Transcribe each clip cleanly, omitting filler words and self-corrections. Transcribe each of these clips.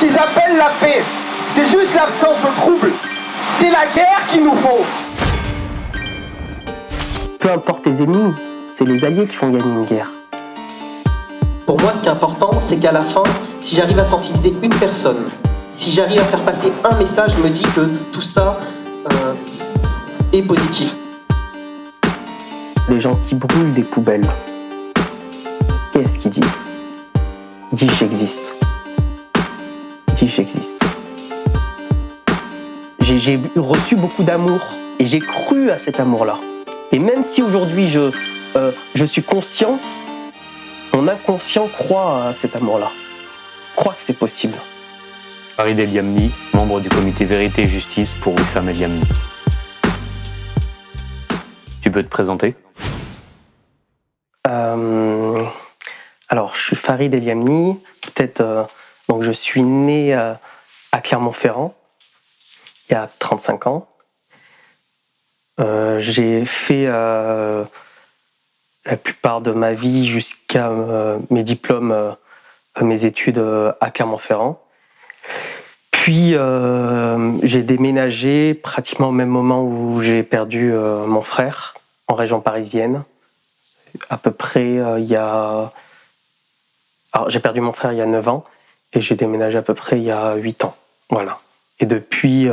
qu'ils appellent la paix. C'est juste l'absence de trouble. C'est la guerre qu'il nous faut. Peu importe tes ennemis, c'est les alliés qui font gagner une guerre. Pour moi, ce qui est important, c'est qu'à la fin, si j'arrive à sensibiliser une personne, si j'arrive à faire passer un message, je me dis que tout ça est positif. Les gens qui brûlent des poubelles, qu'est-ce qu'ils disent? Dis j'existe. Dis j'existe. J'ai reçu beaucoup d'amour et j'ai cru à cet amour-là. Et même si aujourd'hui je suis conscient, mon inconscient croit à cet amour-là, croit que c'est possible. Farid El Yamni, membre du comité Vérité et Justice pour Wissam El Yamni. Tu peux te présenter? Alors, je suis Farid El Yamni, donc je suis né à Clermont-Ferrand, il y a 35 ans. J'ai fait la plupart de ma vie jusqu'à mes diplômes, mes études à Clermont-Ferrand. Puis j'ai déménagé pratiquement au même moment où j'ai perdu mon frère en région parisienne. À peu près Alors j'ai perdu mon frère il y a 9 ans et j'ai déménagé à peu près il y a 8 ans. Voilà. Et depuis,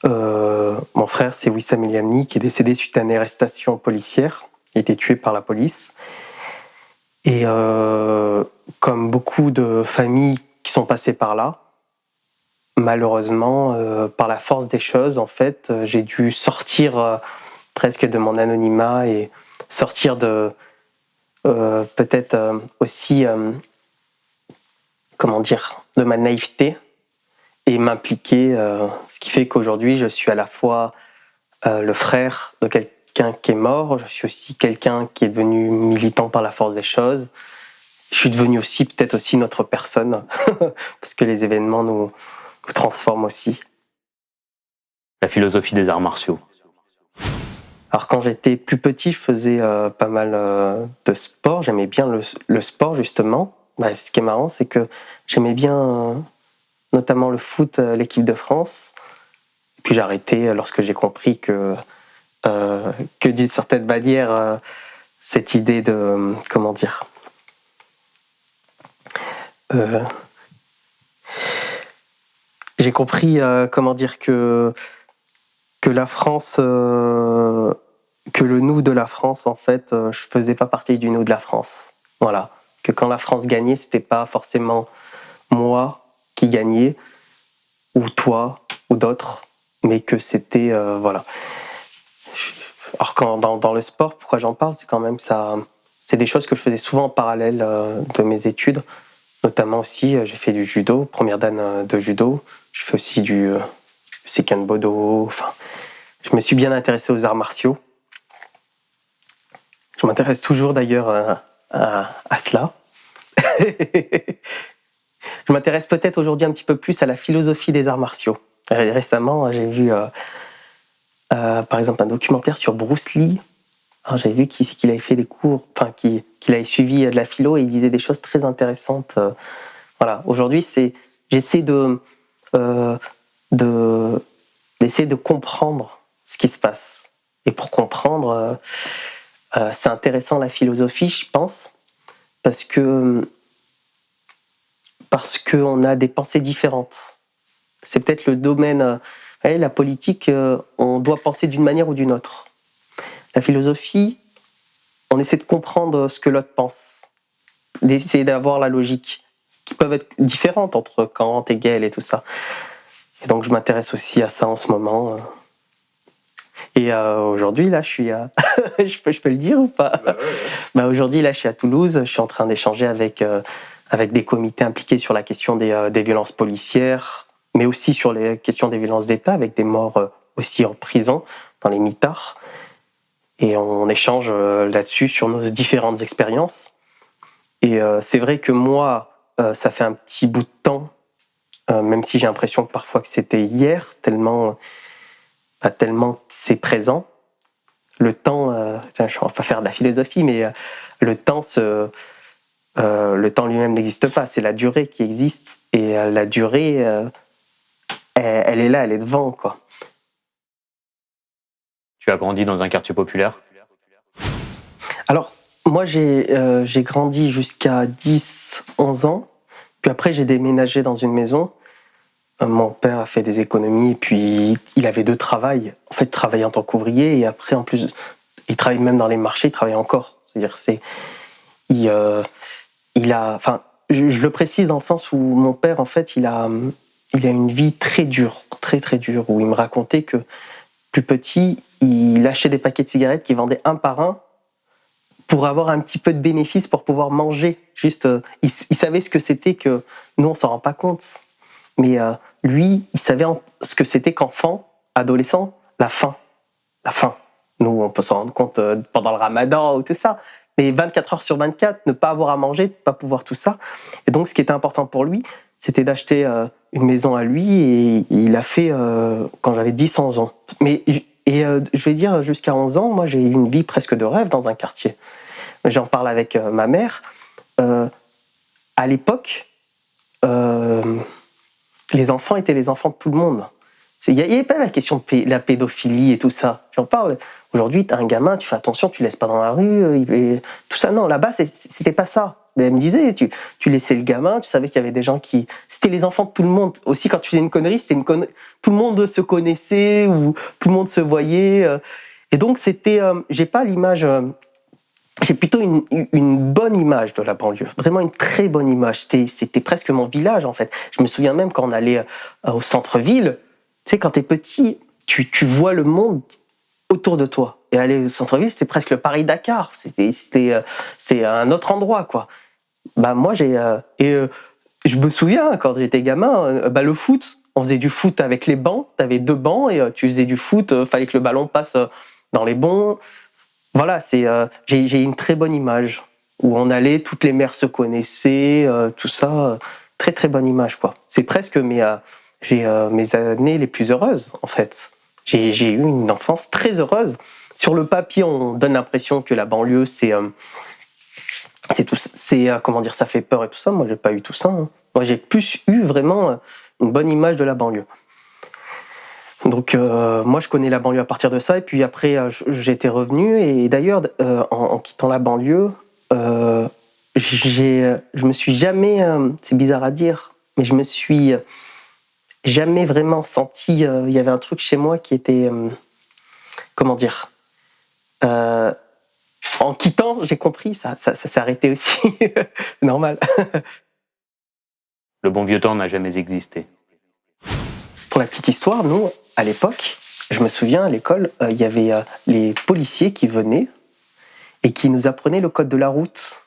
mon frère, c'est Wissam El Yamni, qui est décédé suite à une arrestation policière. Il a été tué par la police. Et comme beaucoup de familles qui sont passées par là, malheureusement, par la force des choses, en fait, j'ai dû sortir presque de mon anonymat et sortir de peut-être aussi, de ma naïveté et m'impliquer, ce qui fait qu'aujourd'hui, je suis à la fois le frère de quelqu'un qui est mort, je suis aussi quelqu'un qui est devenu militant par la force des choses. Je suis devenu aussi peut-être aussi notre personne, parce que les événements nous transforment aussi. La philosophie des arts martiaux. Alors quand j'étais plus petit, je faisais pas mal de sport, j'aimais bien le sport justement. Ce qui est marrant, c'est que j'aimais bien notamment le foot, l'équipe de France. Et puis j'ai arrêté lorsque j'ai compris que d'une certaine manière, cette idée de... j'ai compris que la France, que le nous de la France, en fait, je faisais pas partie du nous de la France. Voilà. Que quand la France gagnait, c'était pas forcément moi qui gagnais, ou toi, ou d'autres, mais que c'était, voilà. Alors dans le sport, pourquoi j'en parle, c'est quand même ça, c'est des choses que je faisais souvent en parallèle de mes études. Notamment aussi, j'ai fait du judo, première dan de judo. Je fais aussi du Seiken-Bodo. Enfin, je me suis bien intéressé aux arts martiaux. Je m'intéresse toujours d'ailleurs à cela. Je m'intéresse peut-être aujourd'hui un petit peu plus à la philosophie des arts martiaux. Récemment, j'ai vu par exemple un documentaire sur Bruce Lee. Alors, j'avais vu qu'il avait fait des cours, qu'il avait suivi de la philo et il disait des choses très intéressantes. Voilà. Aujourd'hui, j'essaie d'essayer de comprendre ce qui se passe. Et pour comprendre, c'est intéressant la philosophie, je pense, parce qu'on a des pensées différentes. C'est peut-être le domaine... la politique, on doit penser d'une manière ou d'une autre. La philosophie, on essaie de comprendre ce que l'autre pense, d'essayer d'avoir la logique, qui peuvent être différentes entre Kant, Hegel et tout ça. Et donc je m'intéresse aussi à ça en ce moment. Et aujourd'hui, là, je suis à... je peux le dire ou pas? Aujourd'hui, là, je suis à Toulouse, je suis en train d'échanger avec des comités impliqués sur la question des violences policières, mais aussi sur les questions des violences d'État, avec des morts aussi en prison, dans les mitards. Et on échange là-dessus sur nos différentes expériences. Et c'est vrai que moi, ça fait un petit bout de temps, même si j'ai l'impression que parfois que c'était hier, tellement c'est présent. Le temps, je ne vais pas faire de la philosophie, mais le temps le temps lui-même n'existe pas, c'est la durée qui existe. Et la durée, elle est là, elle est devant, quoi. Tu as grandi dans un quartier populaire? Alors, moi, j'ai grandi jusqu'à 10-11 ans. Puis après, j'ai déménagé dans une maison. Mon père a fait des économies, puis il avait 2 travails. En fait, il travaillait en tant qu'ouvrier, et après, en plus, il travaille même dans les marchés, il travaille encore. C'est-à-dire, enfin, je le précise dans le sens où mon père, en fait, il a une vie très dure, très très dure, où il me racontait que plus petit, il achetait des paquets de cigarettes qu'il vendait un par un pour avoir un petit peu de bénéfice pour pouvoir manger. Juste, il savait ce que c'était que nous, on s'en rend pas compte. Mais lui, il savait ce que c'était qu'enfant, adolescent, la faim. La faim. Nous, on peut s'en rendre compte pendant le ramadan ou tout ça. Mais 24 heures sur 24, ne pas avoir à manger, ne pas pouvoir tout ça. Et donc, ce qui était important pour lui, c'était d'acheter une maison à lui. Et il a fait quand j'avais 10-11 ans. Je vais dire, jusqu'à 11 ans, moi, j'ai eu une vie presque de rêve dans un quartier. J'en parle avec ma mère. À l'époque, les enfants étaient les enfants de tout le monde. Il n'y avait pas la question de la pédophilie et tout ça. J'en parle. Aujourd'hui, tu as un gamin, tu fais attention, tu ne laisses pas dans la rue, tout ça. Non, là-bas, c'était pas ça. Elle me disait, tu laissais le gamin, tu savais qu'il y avait des gens qui... C'était les enfants de tout le monde. Aussi, quand tu faisais une connerie, tout le monde se connaissait, ou tout le monde se voyait. Et donc, j'ai pas l'image... J'ai plutôt une bonne image de la banlieue, vraiment une très bonne image. C'était presque mon village, en fait. Je me souviens même quand on allait au centre-ville, tu sais, quand t'es petit, tu vois le monde autour de toi. Et aller au centre-ville, c'est presque le Paris-Dakar. C'est un autre endroit, quoi. Bah, moi, je me souviens, quand j'étais gamin, le foot, on faisait du foot avec les bancs. T'avais 2 bancs et tu faisais du foot. Fallait que le ballon passe dans les bons. Voilà, j'ai une très bonne image où on allait, toutes les mères se connaissaient, tout ça, très très bonne image, quoi. C'est presque mes années les plus heureuses, en fait. J'ai eu une enfance très heureuse. Sur le papier, on donne l'impression que la banlieue, comment dire, ça fait peur et tout ça. Moi, j'ai pas eu tout ça, hein. Moi, j'ai plus eu vraiment une bonne image de la banlieue. Donc moi je connais la banlieue à partir de ça, et puis après j'étais revenu, et d'ailleurs en quittant la banlieue, je me suis jamais, c'est bizarre à dire, mais je me suis jamais vraiment senti, il y avait un truc chez moi qui était, comment dire, en quittant j'ai compris, ça s'est arrêté aussi, c'est normal. Le bon vieux temps n'a jamais existé. Pour la petite histoire, nous, à l'époque, je me souviens, à l'école, il y avait les policiers qui venaient et qui nous apprenaient le code de la route.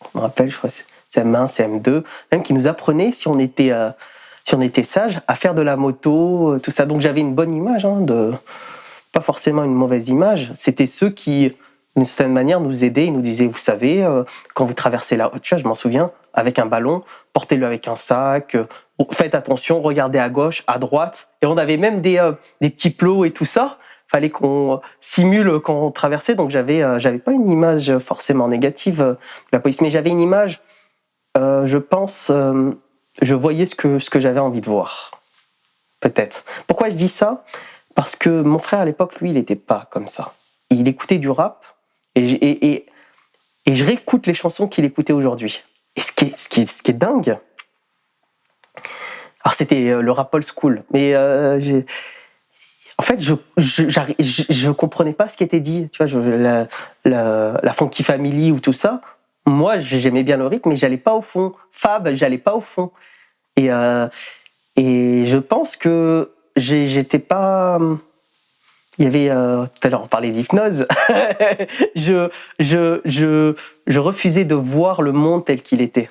Je me rappelle, je crois que c'est CM1, CM2, même qui nous apprenaient, si on était sage, à faire de la moto, tout ça. Donc j'avais une bonne image, pas forcément une mauvaise image. C'était ceux qui, d'une certaine manière, nous aidaient. Ils nous disaient, vous savez, quand vous traversez la route, je m'en souviens, avec un ballon, portez-le avec un sac, faites attention, regardez à gauche, à droite. Et on avait même des petits plots et tout ça. Fallait qu'on simule quand on traversait. Donc j'avais pas une image forcément négative de la police, mais j'avais une image, je pense, je voyais ce que j'avais envie de voir. Peut-être. Pourquoi je dis ça ? Parce que mon frère à l'époque, lui, il n'était pas comme ça. Il écoutait du rap, et je réécoute les chansons qu'il écoutait aujourd'hui. Et ce qui est dingue, alors c'était le rap old school, mais en fait je comprenais pas ce qui était dit. Tu vois, la Funky Family ou tout ça, moi j'aimais bien le rythme, mais j'allais pas au fond. Fab, j'allais pas au fond. Et je pense que j'étais pas... Il y avait, tout à l'heure on parlait d'hypnose, je refusais de voir le monde tel qu'il était.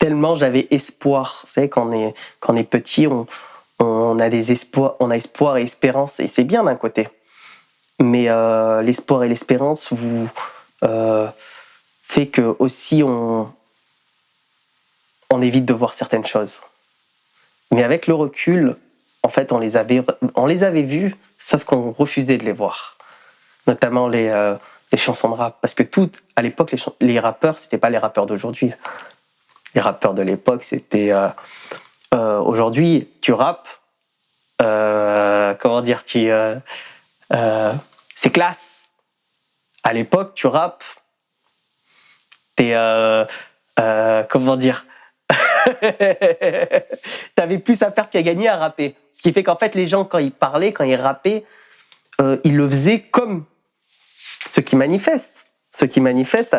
Tellement j'avais espoir. Vous savez, quand on est petit, on a des espoirs, on a espoir et espérance, et c'est bien d'un côté. Mais l'espoir et l'espérance fait que aussi on évite de voir certaines choses. Mais avec le recul, en fait, on les avait vus, sauf qu'on refusait de les voir. Notamment les chansons de rap. Parce que à l'époque, les rappeurs, c'était pas les rappeurs d'aujourd'hui. Les rappeurs de l'époque, c'était... aujourd'hui, tu rappes, comment dire, c'est classe. À l'époque, tu rappes, t'es... comment dire t'avais plus à perdre qu'à gagner à rapper. Ce qui fait qu'en fait, les gens, quand ils parlaient, quand ils rappaient, ils le faisaient comme ceux qui manifestent. Ceux qui manifestent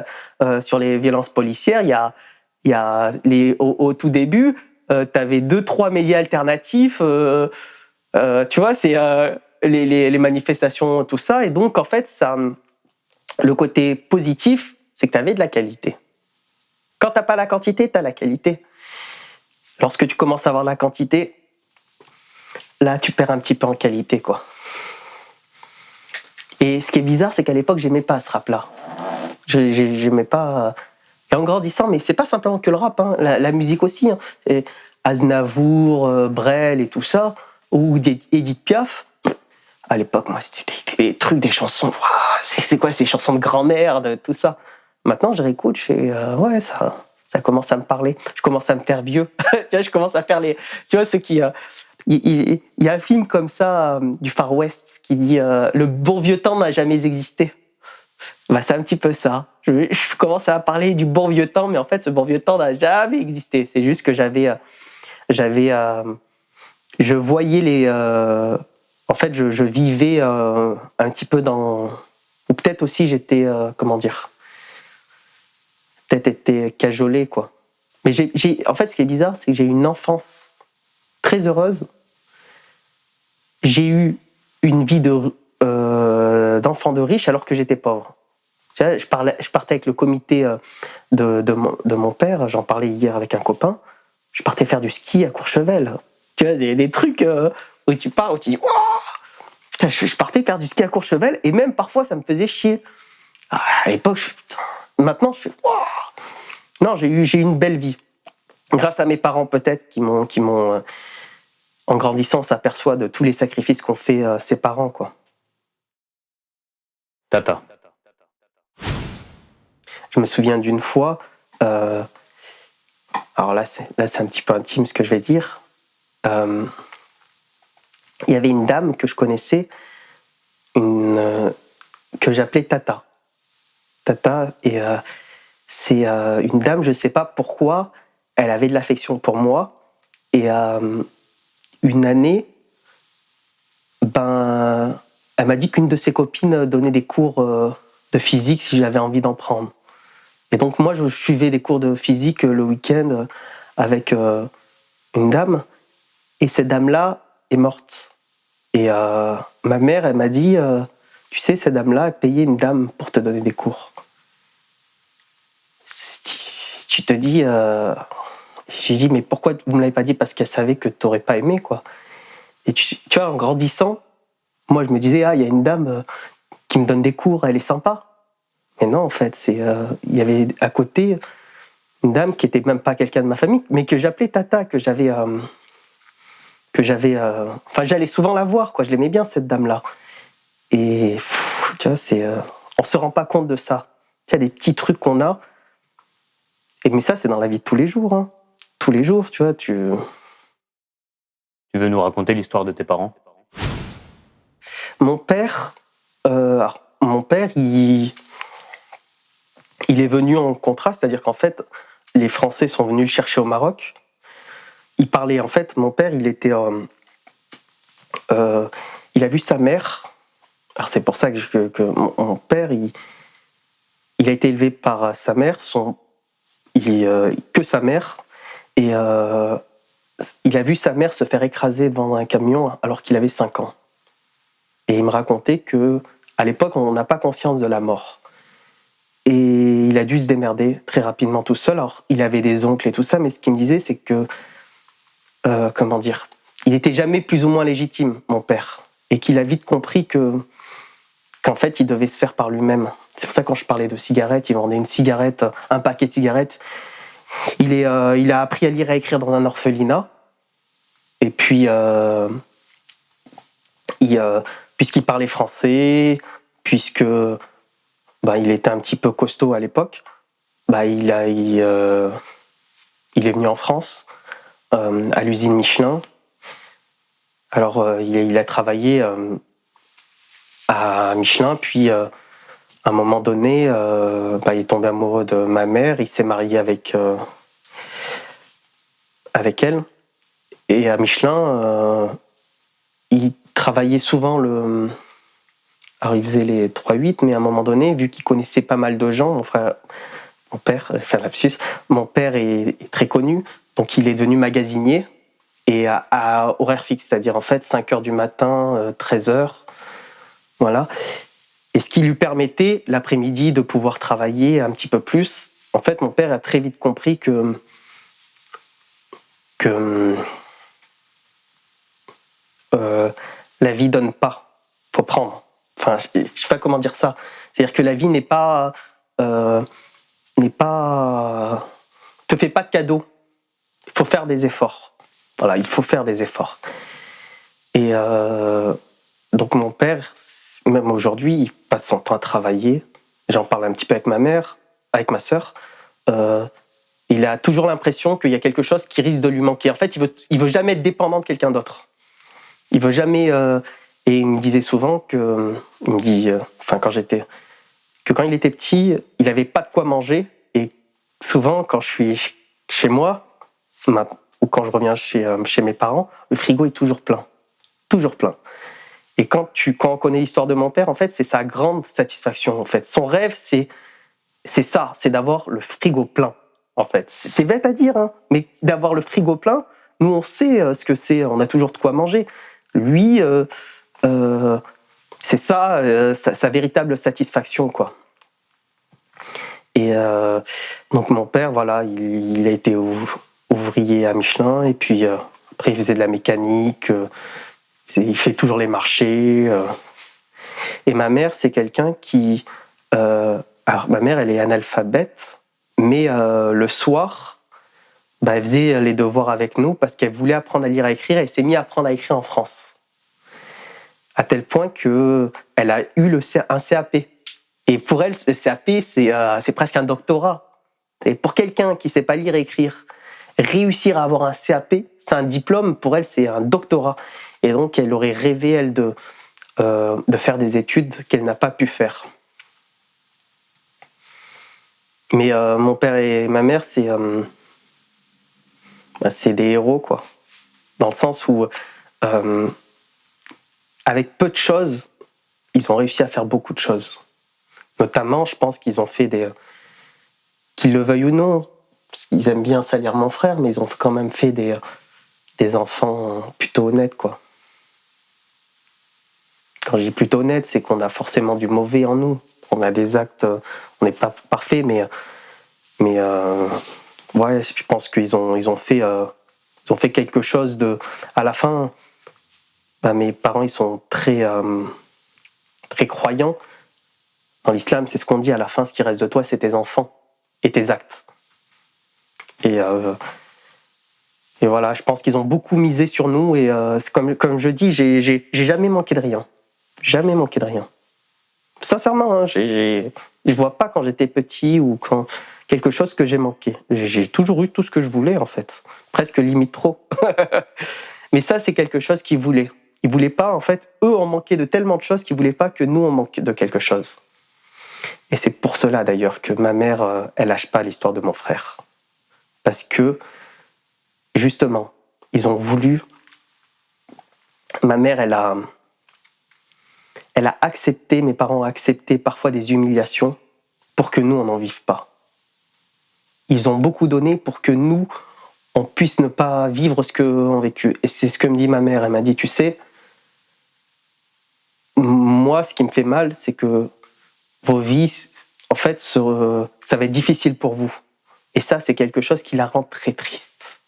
sur les violences policières, il y a au tout début, t'avais 2-3 médias alternatifs, tu vois, c'est les manifestations, tout ça. Et donc, en fait, le côté positif, c'est que t'avais de la qualité. Quand t'as pas la quantité, t'as la qualité. Lorsque tu commences à avoir la quantité, là, tu perds un petit peu en qualité, quoi. Et ce qui est bizarre, c'est qu'à l'époque, j'aimais pas ce rap-là. J'aimais pas... Et en grandissant, mais c'est pas simplement que le rap, hein, la musique aussi. Hein. Et Aznavour, Brel et tout ça, ou Edith Piaf. À l'époque, moi, c'était des trucs, des chansons. Wow, c'est quoi ces chansons de grand-mère, de tout ça. Maintenant, je réécoute, je fais ouais, ça commence à me parler. Je commence à me faire vieux. Tu vois, je commence à faire les... Tu vois, ceux qui... Il y a un film comme ça, du Far West, qui dit le bon vieux temps n'a jamais existé. Bah, c'est un petit peu ça. Je commence à parler du bon vieux temps, mais en fait, ce bon vieux temps n'a jamais existé. C'est juste que je voyais les... en fait, je vivais un petit peu dans... Ou peut-être aussi, j'étais... comment dire, peut-être été cajolé, quoi. Mais en fait, ce qui est bizarre, c'est que j'ai eu une enfance très heureuse. J'ai eu une vie d'enfant de riche alors que j'étais pauvre. Tu vois, je partais avec le comité de mon père, j'en parlais hier avec un copain, je partais faire du ski à Courchevel. Tu vois, des trucs où tu pars, où tu dis waouh. Je partais faire du ski à Courchevel et même parfois ça me faisait chier. À l'époque, maintenant je fais waouh. Non, j'ai eu une belle vie. Grâce à mes parents peut-être qui m'ont en grandissant, on s'aperçoit de tous les sacrifices qu'ont fait ses parents, quoi. Tata. Je me souviens d'une fois, alors là c'est un petit peu intime ce que je vais dire. Il y avait une dame que je connaissais, que j'appelais Tata. Tata, et c'est une dame, je ne sais pas pourquoi, elle avait de l'affection pour moi. Et une année, elle m'a dit qu'une de ses copines donnait des cours de physique si j'avais envie d'en prendre. Et donc moi, je suivais des cours de physique le week-end avec une dame. Et cette dame-là est morte. Et ma mère, elle m'a dit, tu sais, cette dame-là a payé une dame pour te donner des cours. Tu te dis... J'ai dit, mais pourquoi vous ne me l'avez pas dit? Parce qu'elle savait que tu n'aurais pas aimé, quoi. Et tu vois, en grandissant, moi, je me disais, il y a une dame qui me donne des cours, elle est sympa. Mais non, en fait, il y avait à côté une dame qui n'était même pas quelqu'un de ma famille, mais que j'appelais Tata, que j'avais... Enfin, j'allais souvent la voir, quoi. Je l'aimais bien, cette dame-là. Et tu vois, on ne se rend pas compte de ça. Il y a des petits trucs qu'on a. Mais ça, c'est dans la vie de tous les jours, hein. Tous les jours, tu vois, Tu veux nous raconter l'histoire de tes parents? Mon père, il est venu en contrat, c'est-à-dire qu'en fait, les Français sont venus le chercher au Maroc. Il parlait, en fait, mon père, il a vu sa mère. Alors c'est pour ça que mon père, il a été élevé par sa mère, que sa mère, et il a vu sa mère se faire écraser devant un camion alors qu'il avait 5 ans. Et il me racontait que à l'époque, on n'a pas conscience de la mort. Et il a dû se démerder très rapidement tout seul. Alors, il avait des oncles et tout ça, mais ce qu'il me disait, c'est que, comment dire, il n'était jamais plus ou moins légitime, mon père. Et qu'il a vite compris qu'en fait, il devait se faire par lui-même. C'est pour ça que quand je parlais de cigarettes, il vendait un paquet de cigarettes. Il a appris à lire et à écrire dans un orphelinat. Et puis, puisqu'il parlait français, puisque il était un petit peu costaud à l'époque. Il est venu en France, à l'usine Michelin. Alors, il a travaillé à Michelin, puis à un moment donné, il est tombé amoureux de ma mère, il s'est marié avec elle. Et à Michelin, il travaillait souvent alors il faisait les 3-8, mais à un moment donné, vu qu'il connaissait pas mal de gens, mon père est très connu, donc il est devenu magasinier, et à horaire fixe, c'est-à-dire en fait 5h du matin, 13h, voilà. Et ce qui lui permettait l'après-midi de pouvoir travailler un petit peu plus. En fait, mon père a très vite compris que la vie donne pas, faut prendre. Enfin, je sais pas comment dire ça. C'est-à-dire que la vie te fait pas de cadeaux. Il faut faire des efforts. Voilà, il faut faire des efforts. Et donc mon père, même aujourd'hui, il passe son temps à travailler. J'en parle un petit peu avec ma mère, avec ma sœur. Il a toujours l'impression qu'il y a quelque chose qui risque de lui manquer. En fait, il veut jamais être dépendant de quelqu'un d'autre. Il veut jamais. Et il me disait souvent quand il était petit, il avait pas de quoi manger. Et souvent, quand je suis chez moi, ou quand je reviens chez mes parents, le frigo est toujours plein. Toujours plein. Et quand on connaît l'histoire de mon père, en fait, c'est sa grande satisfaction. En fait, son rêve, c'est ça, c'est d'avoir le frigo plein. En fait, c'est bête à dire, hein, mais d'avoir le frigo plein, nous on sait ce que c'est. On a toujours de quoi manger. Lui, c'est ça, sa véritable satisfaction, quoi. Et donc mon père, voilà, il a été ouvrier à Michelin, et puis après il faisait de la mécanique. Il fait toujours les marchés. Et ma mère, c'est quelqu'un qui... alors, ma mère, elle est analphabète, mais le soir, elle faisait les devoirs avec nous parce qu'elle voulait apprendre à lire et à écrire. Elle s'est mise à apprendre à écrire en France. À tel point qu'elle a eu un CAP. Et pour elle, le CAP, c'est presque un doctorat. Et pour quelqu'un qui ne sait pas lire et écrire, réussir à avoir un CAP, c'est un diplôme, pour elle, c'est un doctorat. Et donc, elle aurait rêvé, elle, de faire des études qu'elle n'a pas pu faire. Mais mon père et ma mère, c'est des héros, quoi. Dans le sens où, avec peu de choses, ils ont réussi à faire beaucoup de choses. Notamment, je pense qu'ils ont fait qu'ils le veuillent ou non, parce qu'ils aiment bien salir mon frère, mais ils ont quand même fait des enfants plutôt honnêtes, quoi. Quand je dis plutôt honnête, c'est qu'on a forcément du mauvais en nous. On a des actes, on n'est pas parfait, mais ouais, je pense qu'ils ont fait quelque chose de. À la fin, mes parents, ils sont très très croyants. Dans l'islam, c'est ce qu'on dit, à la fin, ce qui reste de toi, c'est tes enfants et tes actes. Et voilà, je pense qu'ils ont beaucoup misé sur nous, et c'est comme je dis, j'ai jamais manqué de rien. Jamais manqué de rien. Sincèrement, hein, je vois pas quand j'étais petit ou quand quelque chose que j'ai manqué. J'ai toujours eu tout ce que je voulais, en fait. Presque limite trop. Mais ça, c'est quelque chose qu'ils voulaient. Ils voulaient pas, en fait, eux ont manqué de tellement de choses qu'ils voulaient pas que nous on manque de quelque chose. Et c'est pour cela d'ailleurs que ma mère, elle lâche pas l'histoire de mon frère. Parce que, justement, ils ont voulu. Ma mère, elle a accepté, mes parents ont accepté parfois des humiliations pour que nous, on n'en vive pas. Ils ont beaucoup donné pour que nous, on puisse ne pas vivre ce qu'eux ont vécu. Et c'est ce que me dit ma mère. Elle m'a dit, tu sais, moi, ce qui me fait mal, c'est que vos vies, en fait, ça va être difficile pour vous. Et ça, c'est quelque chose qui la rend très triste.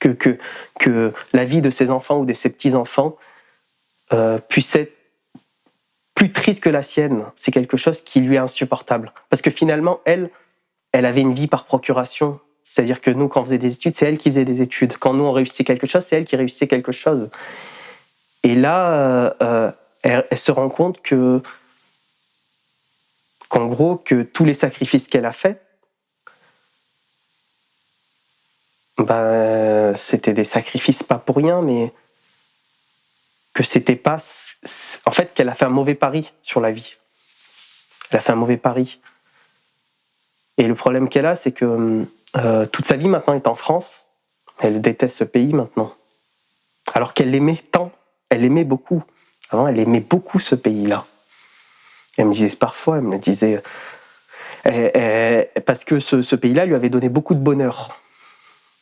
Que la vie de ses enfants ou de ses petits-enfants puisse être plus triste que la sienne. C'est quelque chose qui lui est insupportable. Parce que finalement, elle avait une vie par procuration. C'est-à-dire que nous, quand on faisait des études, c'est elle qui faisait des études. Quand nous, on réussissait quelque chose, c'est elle qui réussissait quelque chose. Et là, elle se rend compte que qu'en gros, que tous les sacrifices qu'elle a faits, c'était des sacrifices pas pour rien, mais que c'était pas... En fait, qu'elle a fait un mauvais pari sur la vie. Elle a fait un mauvais pari. Et le problème qu'elle a, c'est que toute sa vie maintenant est en France. Elle déteste ce pays maintenant. Alors qu'elle l'aimait tant. Elle l'aimait beaucoup. Avant, elle aimait beaucoup ce pays-là. Elle me disait parfois, elle me disait... parce que ce pays-là lui avait donné beaucoup de bonheur.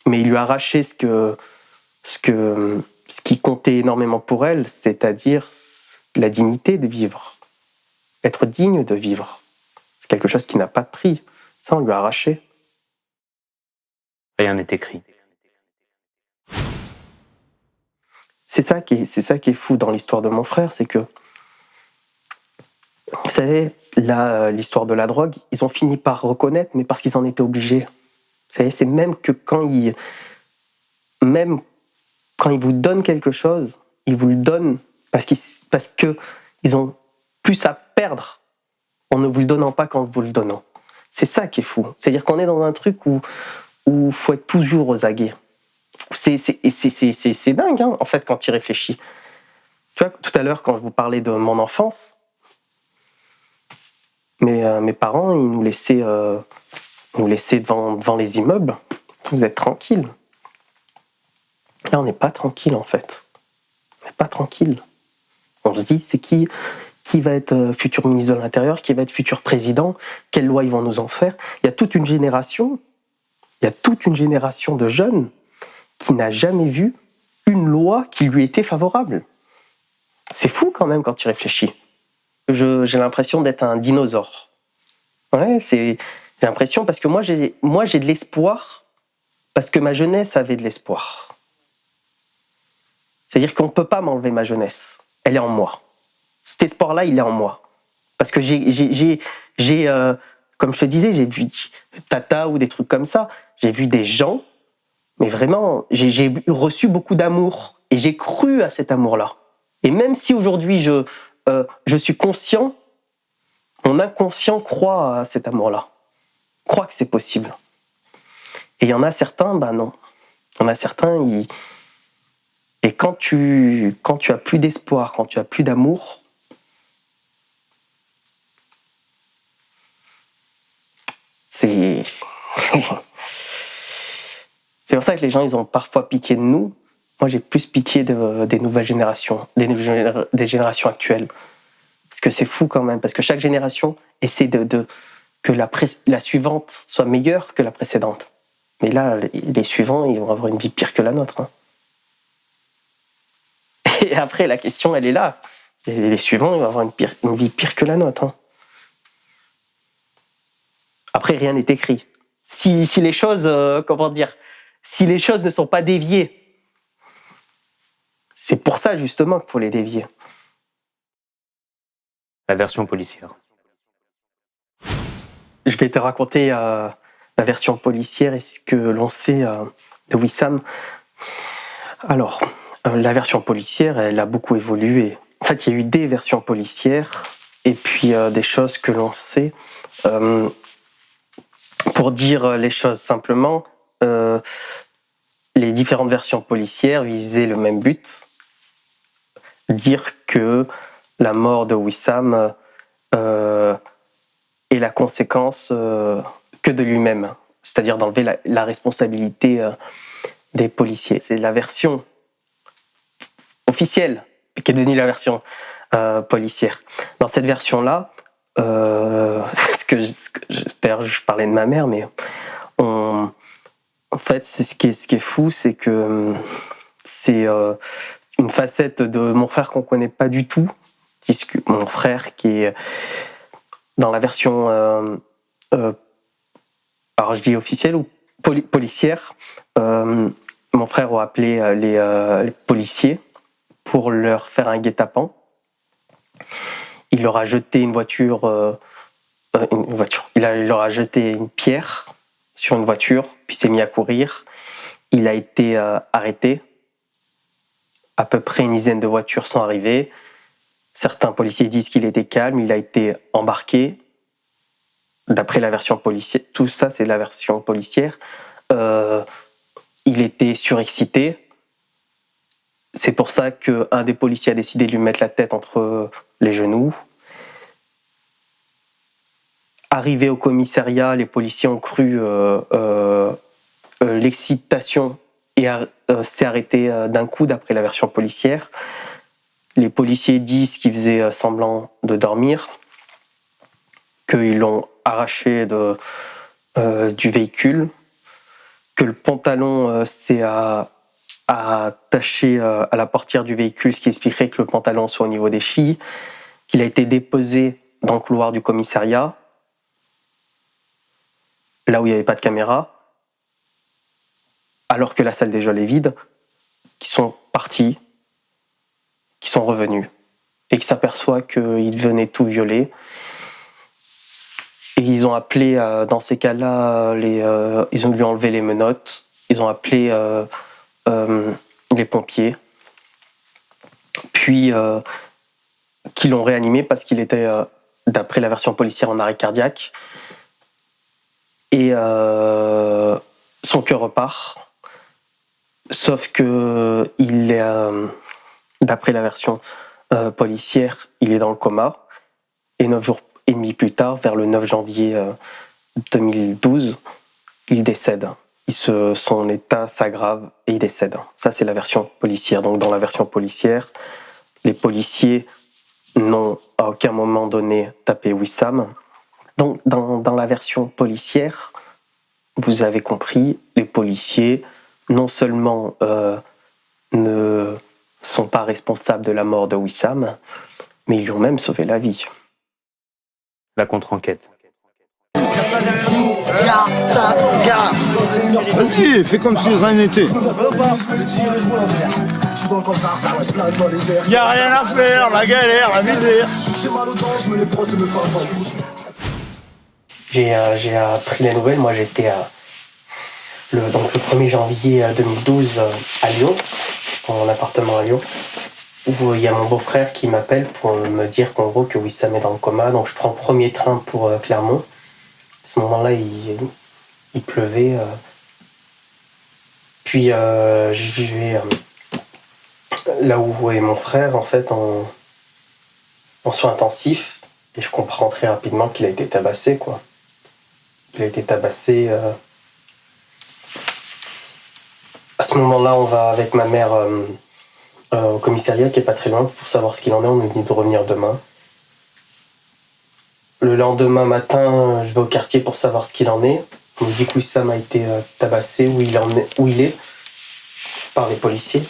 Mais il lui a arraché ce qui comptait énormément pour elle, c'est-à-dire la dignité de vivre. Être digne de vivre. C'est quelque chose qui n'a pas de prix. Ça, on lui a arraché. Rien n'est écrit. C'est ça qui est fou dans l'histoire de mon frère, c'est que, vous savez, là, l'histoire de la drogue, ils ont fini par reconnaître, mais parce qu'ils en étaient obligés. Vous savez, c'est même que quand ils vous donnent quelque chose, ils vous le donnent parce qu'ils ont plus à perdre en ne vous le donnant pas qu'en vous le donnant. C'est ça qui est fou. C'est-à-dire qu'on est dans un truc où faut être toujours aux aguets. C'est dingue, hein, en fait, quand tu y réfléchis. Tu vois, tout à l'heure, quand je vous parlais de mon enfance, mes parents, ils nous laissaient devant les immeubles. Vous êtes tranquille. Là, on n'est pas tranquille, en fait. On n'est pas tranquille. On se dit, c'est qui va être futur ministre de l'Intérieur, qui va être futur président, quelles lois ils vont nous en faire. Il y a toute une génération de jeunes qui n'a jamais vu une loi qui lui était favorable. C'est fou quand même quand tu réfléchis. J'ai l'impression d'être un dinosaure. Ouais, j'ai l'impression parce que moi j'ai de l'espoir parce que ma jeunesse avait de l'espoir. C'est-à-dire qu'on ne peut pas m'enlever ma jeunesse. Elle est en moi. Cet espoir-là, il est en moi. Parce que comme je te disais, j'ai vu Tata ou des trucs comme ça. J'ai vu des gens, mais vraiment, j'ai reçu beaucoup d'amour. Et j'ai cru à cet amour-là. Et même si aujourd'hui, je suis conscient, mon inconscient croit à cet amour-là. Croit que c'est possible. Et il y en a certains, non. Il y en a certains, Et quand tu as plus d'espoir, quand tu as plus d'amour, c'est pour ça que les gens, ils ont parfois pitié de nous. Moi, j'ai plus pitié des nouvelles générations, des générations actuelles. Parce que c'est fou quand même, parce que chaque génération essaie que la suivante soit meilleure que la précédente. Mais là, les suivants, ils vont avoir une vie pire que la nôtre. Hein. Et après, la question, elle est là. Et les suivants, ils vont avoir une vie pire que la nôtre. Hein. Après, rien n'est écrit. Si les choses, si les choses ne sont pas déviées, c'est pour ça justement qu'il faut les dévier. La version policière. Je vais te raconter la version policière et ce que l'on sait de Wissam. Alors, la version policière, elle a beaucoup évolué. En fait, il y a eu des versions policières et puis des choses que l'on sait. Pour dire les choses simplement, les différentes versions policières visaient le même but, dire que la mort de Wissam est la conséquence que de lui-même, c'est-à-dire d'enlever la responsabilité des policiers. C'est la version officielle qui est devenue la version policière. Dans cette version-là, je parlais de ma mère, mais en fait, ce qui est fou, c'est que c'est une facette de mon frère qu'on ne connaît pas du tout. Mon frère qui est dans la version, alors je dis officielle ou policière, mon frère a appelé les policiers pour leur faire un guet-apens. Il leur a jeté une voiture. Il leur a jeté une pierre sur une voiture, puis s'est mis à courir. Il a été arrêté. À peu près une dizaine de voitures sont arrivées. Certains policiers disent qu'il était calme. Il a été embarqué. d'après la version policière, tout ça c'est la version policière, il était surexcité. C'est pour ça qu'un des policiers a décidé de lui mettre la tête entre les genoux. Arrivé au commissariat, les policiers ont cru l'excitation et s'est arrêté d'un coup d'après la version policière. Les policiers disent qu'ils faisaient semblant de dormir, qu'ils l'ont arraché du véhicule, que le pantalon s'est attaché à la portière du véhicule, ce qui expliquerait que le pantalon soit au niveau des chevilles, qu'il a été déposé dans le couloir du commissariat, là où il n'y avait pas de caméra, alors que la salle des geôles est vide, qui sont partis, qui sont revenus, et qui s'aperçoivent qu'ils venaient tout violer. Et ils ont appelé, dans ces cas-là, ils ont lui enlevé les menottes, ils ont appelé les pompiers, puis qui l'ont réanimé parce qu'il était, d'après la version policière, en arrêt cardiaque. Et son cœur repart, sauf que d'après la version policière, il est dans le coma. Et 9 jours et demi plus tard, vers le 9 janvier 2012, il décède. Son état s'aggrave et il décède. Ça, c'est la version policière. Donc, dans la version policière, les policiers n'ont à aucun moment donné tapé Wissam. Donc, dans la version policière, vous avez compris, les policiers, non seulement ne sont pas responsables de la mort de Wissam, mais ils lui ont même sauvé la vie. La contre-enquête. Vas-y, fais comme si rien n'était. Y a rien à faire, la galère, la misère. J'ai appris la nouvelle, moi j'étais le 1er janvier 2012 à Lyon, dans mon appartement à Lyon, où il y a mon beau-frère qui m'appelle pour me dire qu'en gros que Wissam est dans le coma. Donc je prends le premier train pour Clermont. À ce moment-là, il pleuvait. Puis je vais là où est mon frère, en fait, en soins intensifs, et je comprends très rapidement qu'il a été tabassé, quoi. Il a été tabassé. À ce moment-là, on va avec ma mère au commissariat, qui est pas très loin, pour savoir ce qu'il en est. On nous dit de revenir demain. Le lendemain matin, je vais au quartier pour savoir ce qu'il en est. On me dit que Wissam a été tabassé, où il est, par les policiers.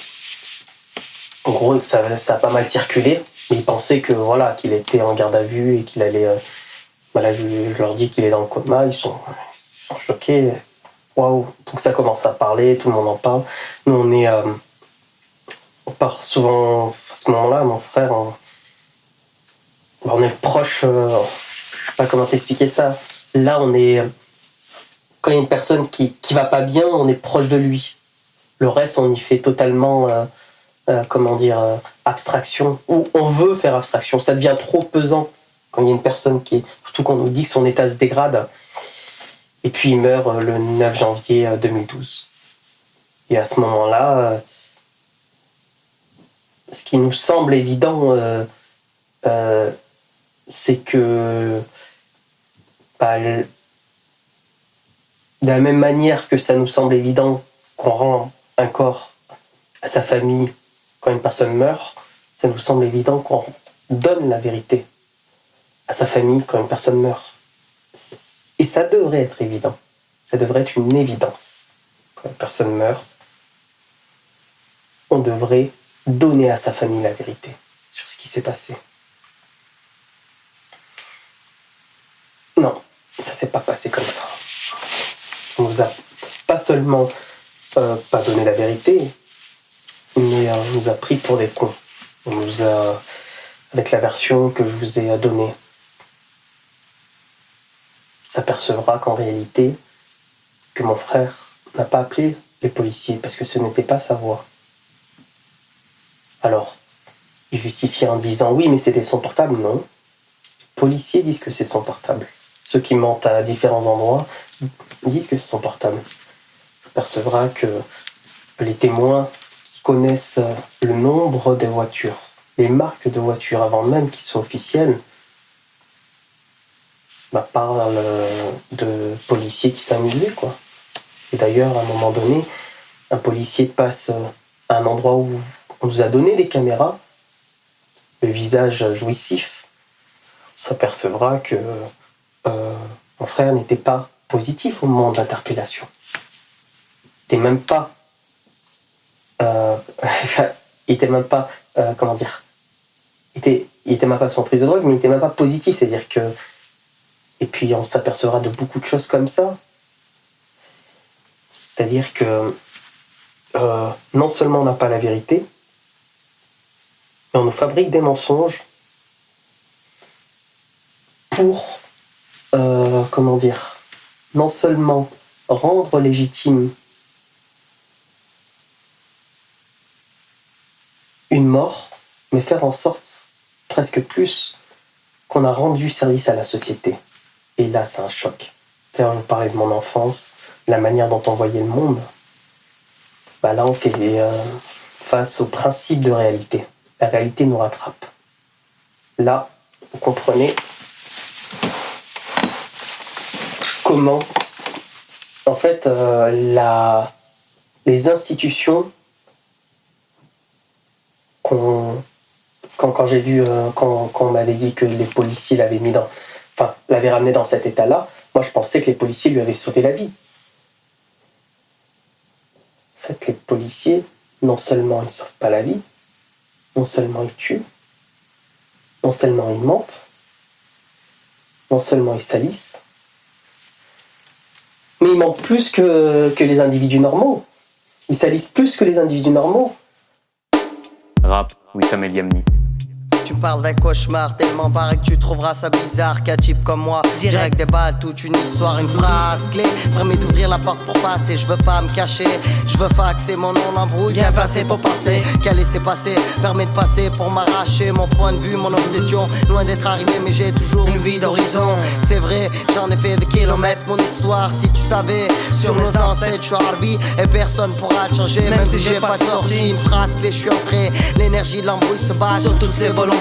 En gros, ça a pas mal circulé, mais ils pensaient que voilà, qu'il était en garde à vue et qu'il allait. Là, je leur dis qu'il est dans le coma, ils sont choqués. Waouh! Donc ça commence à parler, tout le monde en parle. Nous, on part souvent à ce moment-là, mon frère, on est proche. Je sais pas comment t'expliquer ça. Là, on est. Quand il y a une personne qui va pas bien, on est proche de lui. Le reste, on y fait totalement, abstraction. Ou on veut faire abstraction. Ça devient trop pesant quand il y a une personne surtout qu'on nous dit que son état se dégrade. Et puis il meurt le 9 janvier 2012. Et à ce moment-là, ce qui nous semble évident, c'est que de la même manière que ça nous semble évident qu'on rend un corps à sa famille quand une personne meurt, ça nous semble évident qu'on donne la vérité à sa famille quand une personne meurt. Et ça devrait être évident. Ça devrait être une évidence. Quand une personne meurt, on devrait donner à sa famille la vérité sur ce qui s'est passé. Non, ça s'est pas passé comme ça. On nous a pas seulement pas donné la vérité, mais on nous a pris pour des cons. On nous a, avec la version que je vous ai donnée, s'apercevra qu'en réalité, que mon frère n'a pas appelé les policiers parce que ce n'était pas sa voix. Alors, il justifie en disant oui, mais c'était son portable. Non. Les policiers disent que c'est son portable. ceux qui mentent à différents endroits disent que c'est son portable. On s'apercevra que les témoins qui connaissent le nombre des voitures, les marques de voitures avant même qu'ils soient officielles, parlent de policiers qui s'amusaient, quoi. Et d'ailleurs, à un moment donné, un policier passe à un endroit où on nous a donné des caméras, le visage jouissif. On s'apercevra que mon frère n'était pas positif au moment de l'interpellation. Il n'était même pas... il était même pas... comment dire, il était même pas sur prise de drogue, mais il était même pas positif. C'est-à-dire que... Et puis on s'apercevra de beaucoup de choses comme ça. C'est-à-dire que non seulement on n'a pas la vérité, mais on nous fabrique des mensonges pour, comment dire, non seulement rendre légitime une mort, mais faire en sorte, presque plus, qu'on a rendu service à la société. Et là, c'est un choc. D'ailleurs, je vous parlais de mon enfance, la manière dont on voyait le monde. Là, on fait face au principe de réalité. La réalité nous rattrape. Là, vous comprenez comment, en fait, les institutions quand j'ai vu, quand on m'avait dit que les policiers l'avaient ramené dans cet état-là, moi je pensais que les policiers lui avaient sauvé la vie. En fait, les policiers, non seulement ils ne sauvent pas la vie, non seulement ils tuent, non seulement ils mentent, non seulement ils salissent, mais ils mentent plus que les individus normaux. Ils salissent plus que les individus normaux. Rap, Wissam El Yamni. Tu me parles d'un cauchemar, tellement paraît que tu trouveras ça bizarre qu'un type comme moi, direct des balles, toute une histoire, une phrase clé permet d'ouvrir la porte pour passer, je veux pas me cacher, je veux faxer mon nom, l'embrouille, bien placé pour passer, qu'à laisser passer, permet de passer pour m'arracher, mon point de vue, mon obsession, loin d'être arrivé mais j'ai toujours une vie d'horizon, c'est vrai, j'en ai fait des kilomètres, mon histoire, si tu savais, sur nos ancêtres, je suis Arbi et personne pourra te changer, même si j'ai pas sorti une phrase clé, je suis entré, l'énergie de l'embrouille se base sur toutes ces volontés.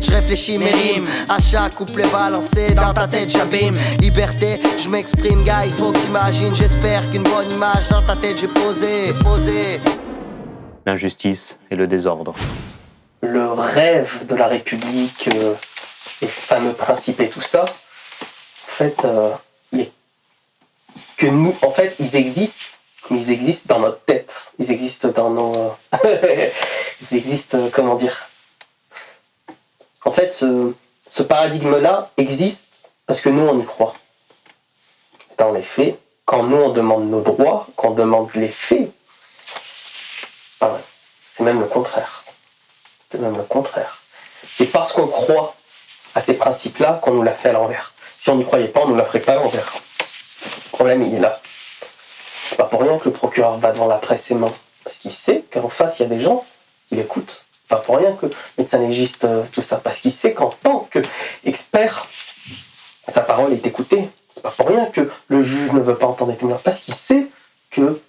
Je réfléchis mes rimes, à chaque couplet balancé, dans ta tête j'abîme. Liberté, je m'exprime, gars, il faut que t'imagines. J'espère qu'une bonne image dans ta tête j'ai posé. L'injustice et le désordre. Le rêve de la République, les fameux principes et tout ça, en fait, que nous, en fait, ils existent, mais ils existent dans notre tête. Ils existent dans nos... ils existent, comment dire... En fait, ce paradigme-là existe parce que nous, on y croit. Dans les faits, quand nous, on demande nos droits, quand on demande les faits, c'est pas vrai. C'est même le contraire. C'est même le contraire. C'est parce qu'on croit à ces principes-là qu'on nous l'a fait à l'envers. Si on n'y croyait pas, on ne nous la ferait pas à l'envers. Le problème, il est là. C'est pas pour rien que le procureur va devant la presse et ment. Parce qu'il sait qu'en face, il y a des gens qui l'écoutent. Pas pour rien que le médecin légiste, tout ça. Parce qu'il sait qu'en tant qu'expert, sa parole est écoutée. C'est pas pour rien que le juge ne veut pas entendre les témoins. Parce qu'il sait que...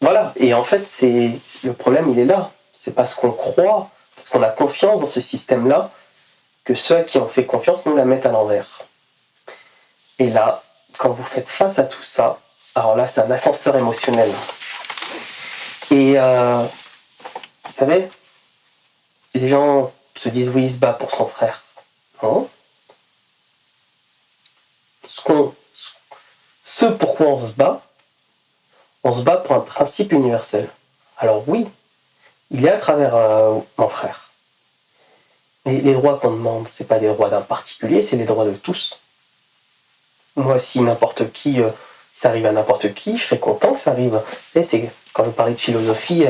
Voilà. Et en fait, le problème, il est là. C'est parce qu'on croit, parce qu'on a confiance dans ce système-là, que ceux qui ont fait confiance nous la mettent à l'envers. Et là, quand vous faites face à tout ça, alors là, c'est un ascenseur émotionnel. Et vous savez, les gens se disent oui, il se bat pour son frère. Non. Ce pourquoi on se bat pour un principe universel. Alors oui, il est à travers mon frère. Mais les droits qu'on demande, c'est pas des droits d'un particulier, c'est les droits de tous. Moi, si n'importe qui, ça arrive à n'importe qui, je serais content que ça arrive. Et c'est quand je parlais de philosophie,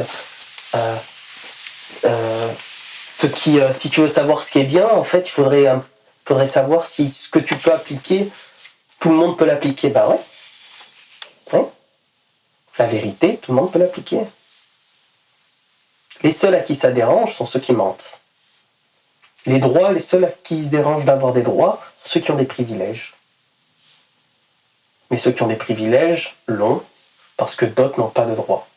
si tu veux savoir ce qui est bien, en fait, il faudrait savoir si ce que tu peux appliquer, tout le monde peut l'appliquer. Ben ouais. Ouais. La vérité, tout le monde peut l'appliquer. Les seuls à qui ça dérange sont ceux qui mentent. Les droits, les seuls à qui dérange d'avoir des droits sont ceux qui ont des privilèges. Mais ceux qui ont des privilèges l'ont parce que d'autres n'ont pas de droits.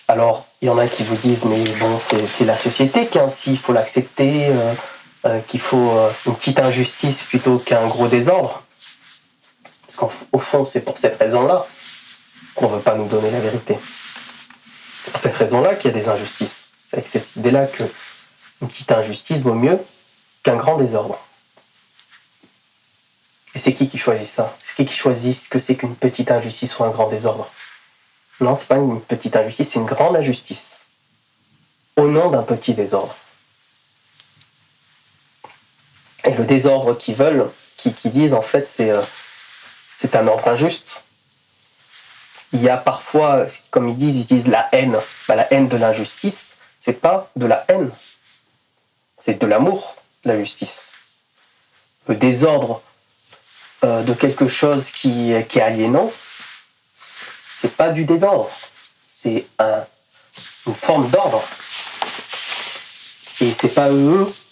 Alors, il y en a qui vous disent, mais bon, c'est la société qui est ainsi, il faut l'accepter, qu'il faut une petite injustice plutôt qu'un gros désordre. Parce qu'au fond, c'est pour cette raison-là qu'on ne veut pas nous donner la vérité. C'est pour cette raison-là qu'il y a des injustices. C'est avec cette idée-là qu'une petite injustice vaut mieux qu'un grand désordre. Et c'est qui choisit ça? C'est qui choisit ce que c'est qu'une petite injustice ou un grand désordre? Non, c'est pas une petite injustice, c'est une grande injustice. Au nom d'un petit désordre. Et le désordre qu'ils veulent, qui disent en fait, c'est un ordre injuste. Il y a parfois, comme ils disent la haine. La haine de l'injustice, c'est pas de la haine. C'est de l'amour, la justice. Le désordre de quelque chose qui est aliénant, c'est pas du désordre. C'est une forme d'ordre. Et c'est pas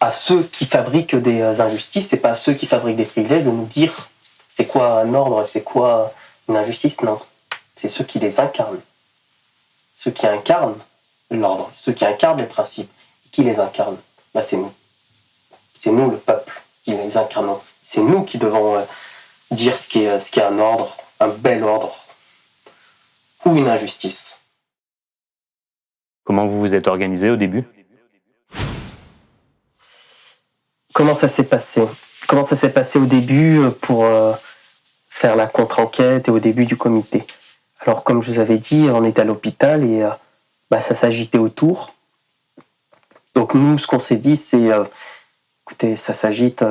à ceux qui fabriquent des injustices, c'est pas à ceux qui fabriquent des privilèges de nous dire c'est quoi un ordre, c'est quoi une injustice, non. C'est ceux qui les incarnent. Ceux qui incarnent l'ordre, ceux qui incarnent les principes. Qui les incarnent? C'est nous. C'est nous, le peuple, qui les incarnons. C'est nous qui devons dire ce qui est un ordre, un bel ordre, ou une injustice. Comment vous vous êtes organisé au début? Comment ça s'est passé au début pour faire la contre-enquête et au début du comité? Alors, comme je vous avais dit, on était à l'hôpital et ça s'agitait autour. Donc nous, ce qu'on s'est dit, c'est, écoutez, ça s'agite,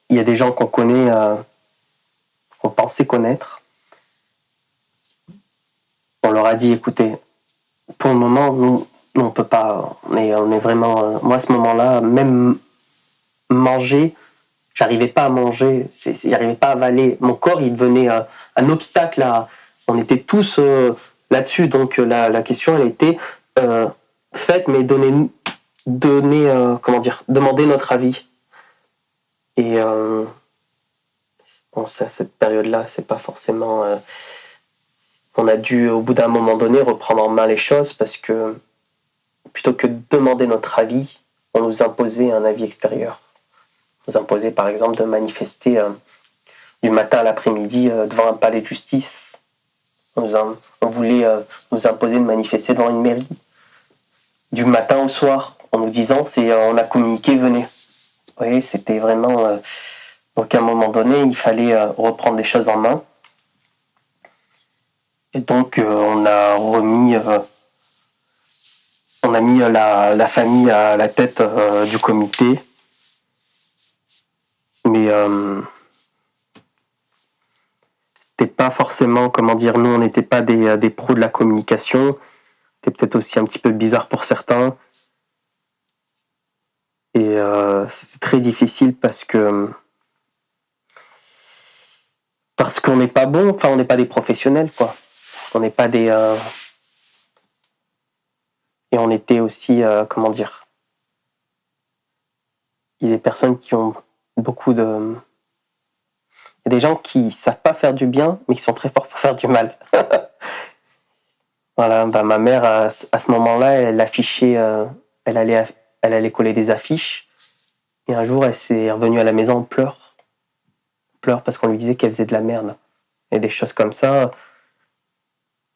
il y a des gens qu'on connaît, qu'on pensait connaître. On leur a dit, écoutez, pour le moment, nous on peut pas, on est vraiment... moi, à ce moment-là, même manger, j'arrivais pas à manger, j'arrivais pas à avaler. Mon corps, il devenait un obstacle à... On était tous là-dessus, donc la question, elle était faite, mais demander notre avis. Et cette période-là, c'est pas forcément... on a dû, au bout d'un moment donné, reprendre en main les choses parce que plutôt que de demander notre avis, on nous imposait un avis extérieur. On nous imposait, par exemple, de manifester du matin à l'après-midi devant un palais de justice. On voulait nous imposer de manifester devant une mairie. Du matin au soir, en nous disant, on a communiqué, venez. Vous voyez, c'était vraiment... donc à un moment donné, il fallait reprendre les choses en main. Et donc on a mis la famille à la tête du comité. Mais c'était pas forcément, nous on n'était pas des pros de la communication. C'était peut-être aussi un petit peu bizarre pour certains. Et c'était très difficile parce qu'on n'est pas bon, on n'est pas des professionnels, quoi. On n'est pas des... Et on était aussi, il y a des personnes qui ont beaucoup de... Il y a des gens qui savent pas faire du bien, mais qui sont très forts pour faire du mal. Voilà, ma mère, à ce moment-là, elle affichait... elle allait coller des affiches. Et un jour, elle s'est revenue à la maison en pleurs. Parce qu'on lui disait qu'elle faisait de la merde. Et des choses comme ça,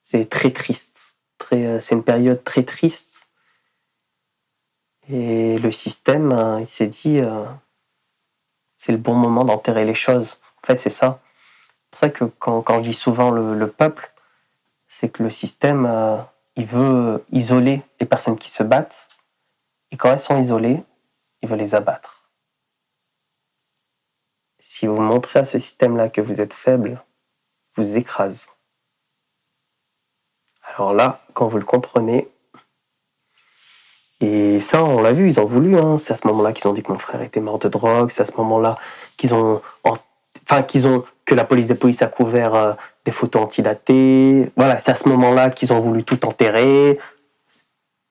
c'est très triste. C'est une période très triste. Et le système, il s'est dit, c'est le bon moment d'enterrer les choses. En fait, c'est ça. C'est pour ça que quand je dis souvent le peuple, c'est que le système, il veut isoler les personnes qui se battent. Et quand elles sont isolées, il veut les abattre. Si vous montrez à ce système-là que vous êtes faible, vous écrase. Alors là, quand vous le comprenez, et ça, on l'a vu, ils ont voulu, c'est à ce moment-là qu'ils ont dit que mon frère était mort de drogue, c'est à ce moment-là que la police des polices a couvert des photos antidatées, voilà, c'est à ce moment-là qu'ils ont voulu tout enterrer.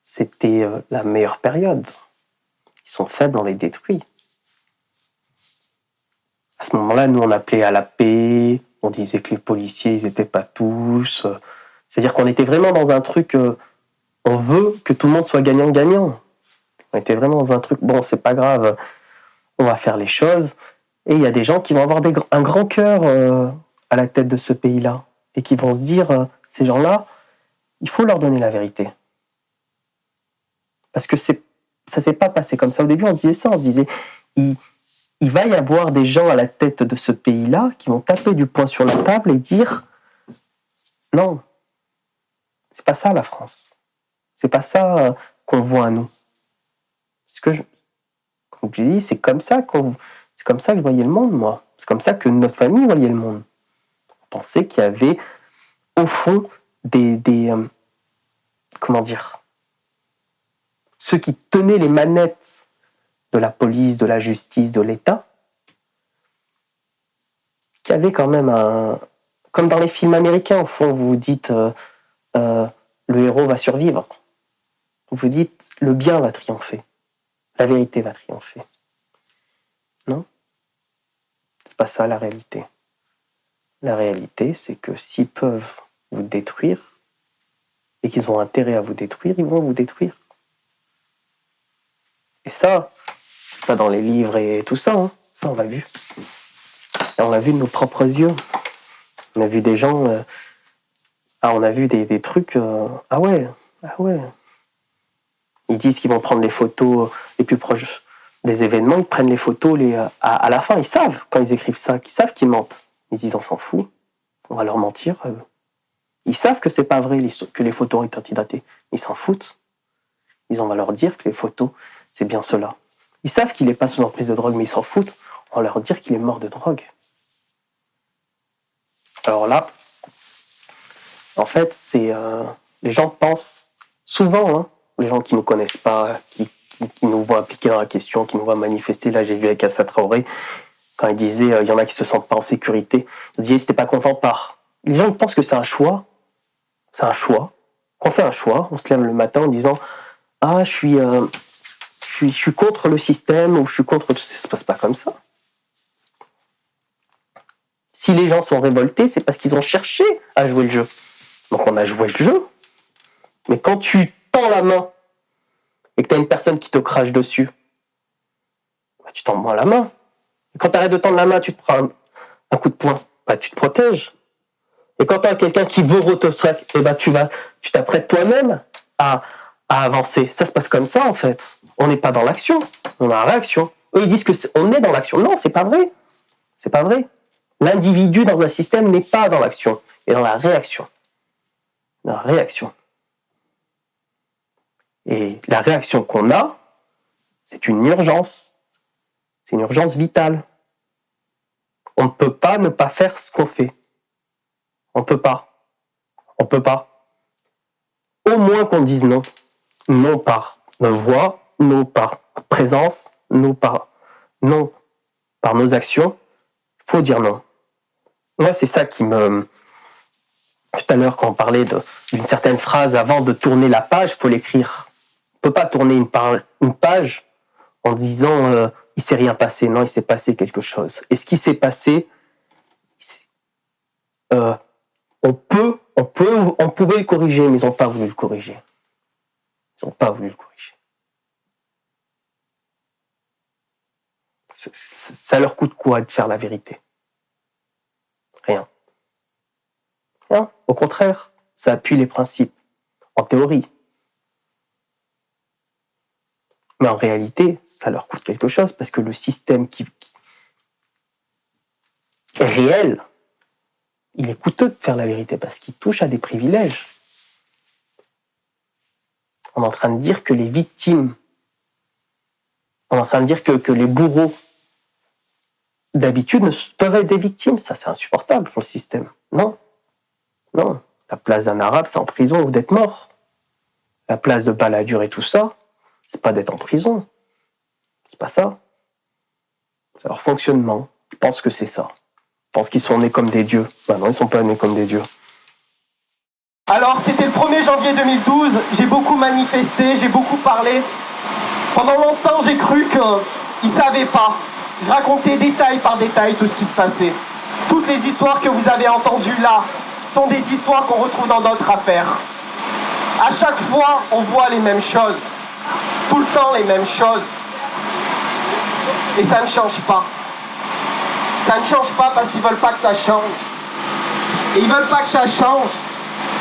C'était la meilleure période. Ils sont faibles, on les détruit. À ce moment-là, nous, on appelait à la paix, on disait que les policiers, ils n'étaient pas tous. C'est-à-dire qu'on était vraiment dans un truc, on veut que tout le monde soit gagnant-gagnant. On était vraiment dans un truc, bon, c'est pas grave, on va faire les choses. Et il y a des gens qui vont avoir un grand cœur à la tête de ce pays-là. Et qui vont se dire, ces gens-là, il faut leur donner la vérité. Parce que ça ne s'est pas passé comme ça. Au début, on se disait ça, on se disait, il va y avoir des gens à la tête de ce pays-là qui vont taper du poing sur la table et dire, non, c'est pas ça la France. C'est pas ça qu'on voit à nous. Comme je dis, c'est comme ça que je voyais le monde, moi. C'est comme ça que notre famille voyait le monde. On pensait qu'il y avait, au fond, comment dire, ceux qui tenaient les manettes de la police, de la justice, de l'État, qui avaient quand même comme dans les films américains, au fond, vous vous dites, le héros va survivre. Vous vous dites, le bien va triompher. La vérité va triompher. Non ? C'est pas ça la réalité. La réalité, c'est que s'ils peuvent vous détruire, et qu'ils ont intérêt à vous détruire, ils vont vous détruire. Et ça dans les livres et tout ça, hein, ça on l'a vu. Et on l'a vu de nos propres yeux. On a vu des gens... on a vu des trucs... Ah ouais. Ils disent qu'ils vont prendre les photos les plus proches des événements, ils prennent les photos à la fin. Ils savent, quand ils écrivent ça, qu'ils savent qu'ils mentent. Ils disent, on s'en fout, on va leur mentir. Ils savent que c'est pas vrai, que les photos ont été antidatées. Ils s'en foutent. On va leur dire que les photos, c'est bien cela. Ils savent qu'il n'est pas sous emprise de drogue, mais ils s'en foutent. On va leur dire qu'il est mort de drogue. Alors là, en fait, les gens pensent souvent, les gens qui ne nous connaissent pas, qui nous voient impliqués dans la question, qui nous voient manifester. Là, j'ai vu avec Assa Traoré, quand il disait il y en a qui se sentent pas en sécurité. Il disait c'était pas content par. Les gens pensent que c'est un choix. C'est un choix. Qu'on fait un choix, on se lève le matin en disant je suis contre le système ou je suis contre tout ça. Ça se passe pas comme ça. Si les gens sont révoltés, c'est parce qu'ils ont cherché à jouer le jeu. Donc on a joué le jeu. Mais quand tu tends la main et que tu as une personne qui te crache dessus, tu tends moins la main. Et quand tu arrêtes de tendre la main, tu te prends un coup de poing, tu te protèges. Et quand tu as quelqu'un qui veut retracer, tu t'apprêtes toi-même à avancer. Ça se passe comme ça en fait. On n'est pas dans l'action, on est en réaction. Eux ils disent qu'on est dans l'action. Non, c'est pas vrai. C'est pas vrai. L'individu dans un système n'est pas dans l'action, il est dans la réaction. Dans la réaction. Et la réaction qu'on a, c'est une urgence. C'est une urgence vitale. On ne peut pas ne pas faire ce qu'on fait. On ne peut pas. On ne peut pas. Au moins qu'on dise non. Non par nos voix, non par présence, non par nos actions. Il faut dire non. Moi, c'est ça qui me... Tout à l'heure, quand on parlait d'une certaine phrase, avant de tourner la page, il faut l'écrire. On ne peut pas tourner une page en disant il ne s'est rien passé. Non, il s'est passé quelque chose. Et ce qui s'est passé, on pouvait le corriger, mais ils n'ont pas voulu le corriger. Ils n'ont pas voulu le corriger. Ça leur coûte quoi de faire la vérité ? Rien. Rien. Au contraire, ça appuie les principes, en théorie. Mais en réalité, ça leur coûte quelque chose, parce que le système qui est réel, il est coûteux de faire la vérité, parce qu'il touche à des privilèges. On est en train de dire que les victimes, on est en train de dire que les bourreaux, d'habitude, peuvent être des victimes. Ça, c'est insupportable pour le système. Non. La place d'un arabe, c'est en prison ou d'être mort. La place de Balladur et tout ça, c'est pas d'être en prison. C'est pas ça. C'est leur fonctionnement. Ils pensent que c'est ça. Ils pensent qu'ils sont nés comme des dieux. Ben non, ils sont pas nés comme des dieux. Alors, c'était le 1er janvier 2012. J'ai beaucoup manifesté, j'ai beaucoup parlé. Pendant longtemps, j'ai cru qu'ils ne savaient pas. je racontais détail par détail tout ce qui se passait. Toutes les histoires que vous avez entendues là sont des histoires qu'on retrouve dans d'autres affaires. À chaque fois, on voit les mêmes choses. Tout le temps les mêmes choses. Et ça ne change pas. Ça ne change pas parce qu'ils veulent pas que ça change. Et ils veulent pas que ça change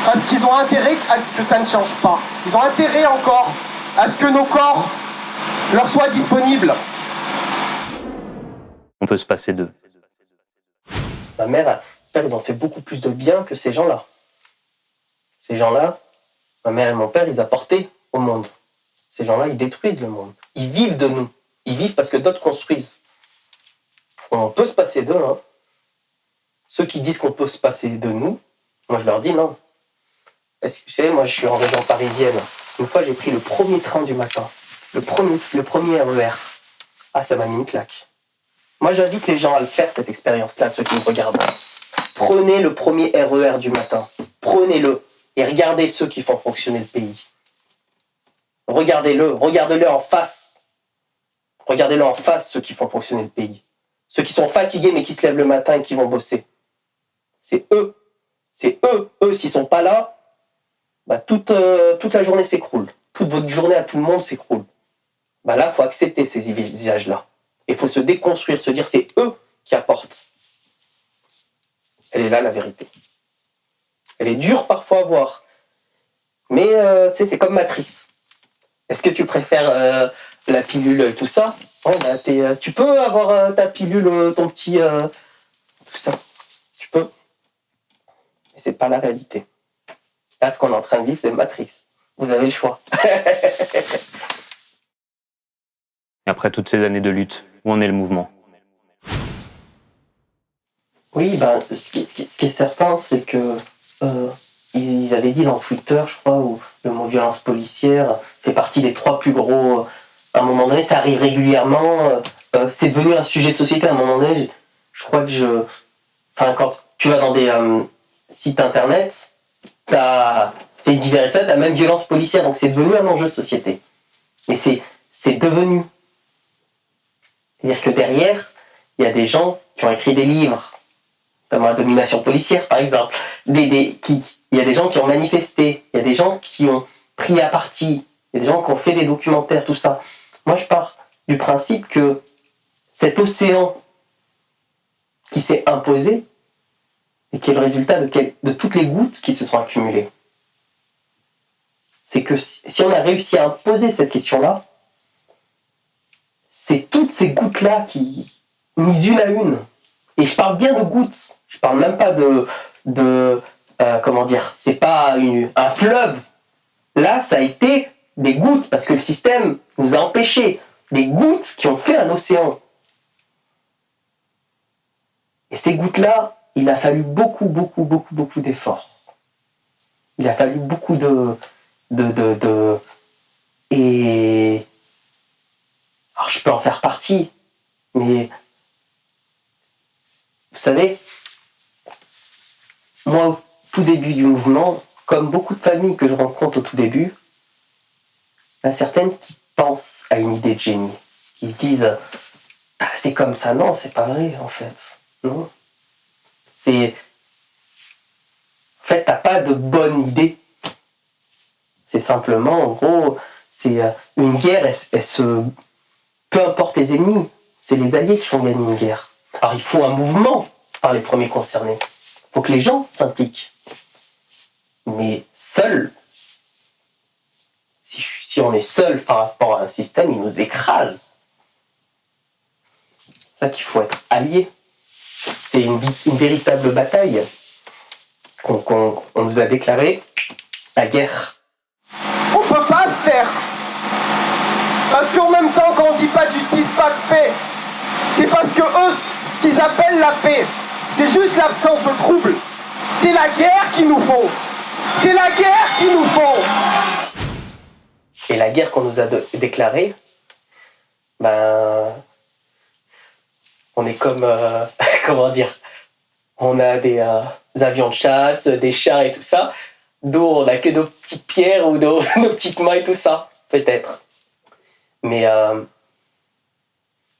parce qu'ils ont intérêt à que ça ne change pas. Ils ont intérêt encore à ce que nos corps leur soient disponibles. On peut se passer d'eux. Ma mère, mon père, ils ont fait beaucoup plus de bien que ces gens-là. Ces gens-là, ma mère et mon père, ils apportaient au monde. Ces gens-là, ils détruisent le monde. Ils vivent de nous. Ils vivent parce que d'autres construisent. On peut se passer d'eux, hein. Ceux qui disent qu'on peut se passer de nous, moi je leur dis non. Est-ce que, vous savez, moi je suis en région parisienne. Une fois j'ai pris le premier train du matin. Le premier RER. Ah, ça m'a mis une claque. Moi j'invite les gens à le faire, cette expérience-là, ceux qui me regardent. Prenez le premier RER du matin. Prenez-le et regardez ceux qui font fonctionner le pays. Regardez-le en face. Regardez-le en face, ceux qui font fonctionner le pays. Ceux qui sont fatigués mais qui se lèvent le matin et qui vont bosser. C'est eux. C'est eux. Eux, s'ils sont pas là, bah toute la journée s'écroule. Toute votre journée à tout le monde s'écroule. Bah là, il faut accepter ces visages-là. Il faut se déconstruire, se dire c'est eux qui apportent. Elle est là, la vérité. Elle est dure parfois à voir. Mais tu sais, c'est comme Matrice. Est-ce que tu préfères la pilule et tout ça? Ouais, bah, tu peux avoir ta pilule, ton petit... tout ça. Tu peux. Mais c'est pas la réalité. Là, ce qu'on est en train de vivre, c'est Matrice. Vous avez le choix. Et après toutes ces années de lutte, où en est le mouvement? Oui, ben, ce qui est certain, c'est que ils avaient dit dans Twitter, je crois, où le mot violence policière fait partie des 3 plus gros. À un moment donné, ça arrive régulièrement. C'est devenu un sujet de société. À un moment donné, je crois que quand tu vas dans des sites internet, t'as fait divers et ça, t'as même violence policière. Donc c'est devenu un enjeu de société. Et c'est devenu. C'est-à-dire que derrière, il y a des gens qui ont écrit des livres, notamment la domination policière, par exemple. Il y a des gens qui ont manifesté, il y a des gens qui ont pris à partie, il y a des gens qui ont fait des documentaires, tout ça. Moi, je pars du principe que cet océan qui s'est imposé et qui est le résultat de toutes les gouttes qui se sont accumulées. C'est que si on a réussi à imposer cette question-là, c'est toutes ces gouttes-là qui, mises une à une, et je parle bien de gouttes, je parle même pas comment dire, c'est pas un fleuve. Là, ça a été des gouttes, parce que le système nous a empêchés. Des gouttes qui ont fait un océan. Et ces gouttes-là, il a fallu beaucoup d'efforts. Il a fallu beaucoup et... Alors, je peux en faire partie, mais... Vous savez, moi, au tout début du mouvement, comme beaucoup de familles que je rencontre au tout début, il y en a certaines qui pensent à une idée de génie, qui se disent « Ah, c'est comme ça ». Non, c'est pas vrai, en fait. Non. En fait, t'as pas de bonne idée. C'est simplement, en gros, c'est une guerre, peu importe les ennemis, c'est les alliés qui font gagner une guerre. Alors, il faut un mouvement par les premiers concernés. Il faut que les gens s'impliquent. Mais seul, si on est seul par rapport à un système, il nous écrase. C'est ça qu'il faut être allié. C'est une véritable bataille qu'on nous a déclaré la guerre. On peut pas se taire. Parce qu'en même temps, quand on dit pas de justice, pas de paix, c'est parce que eux, ce qu'ils appellent la paix, c'est juste l'absence de trouble. C'est la guerre qu'il nous faut. C'est la guerre qu'il nous faut. Et la guerre qu'on nous a déclarée, ben, on est comme, comment dire, on a des avions de chasse, des chats et tout ça. Nous, on n'a que nos petites pierres ou nos petites mains et tout ça, peut-être. Mais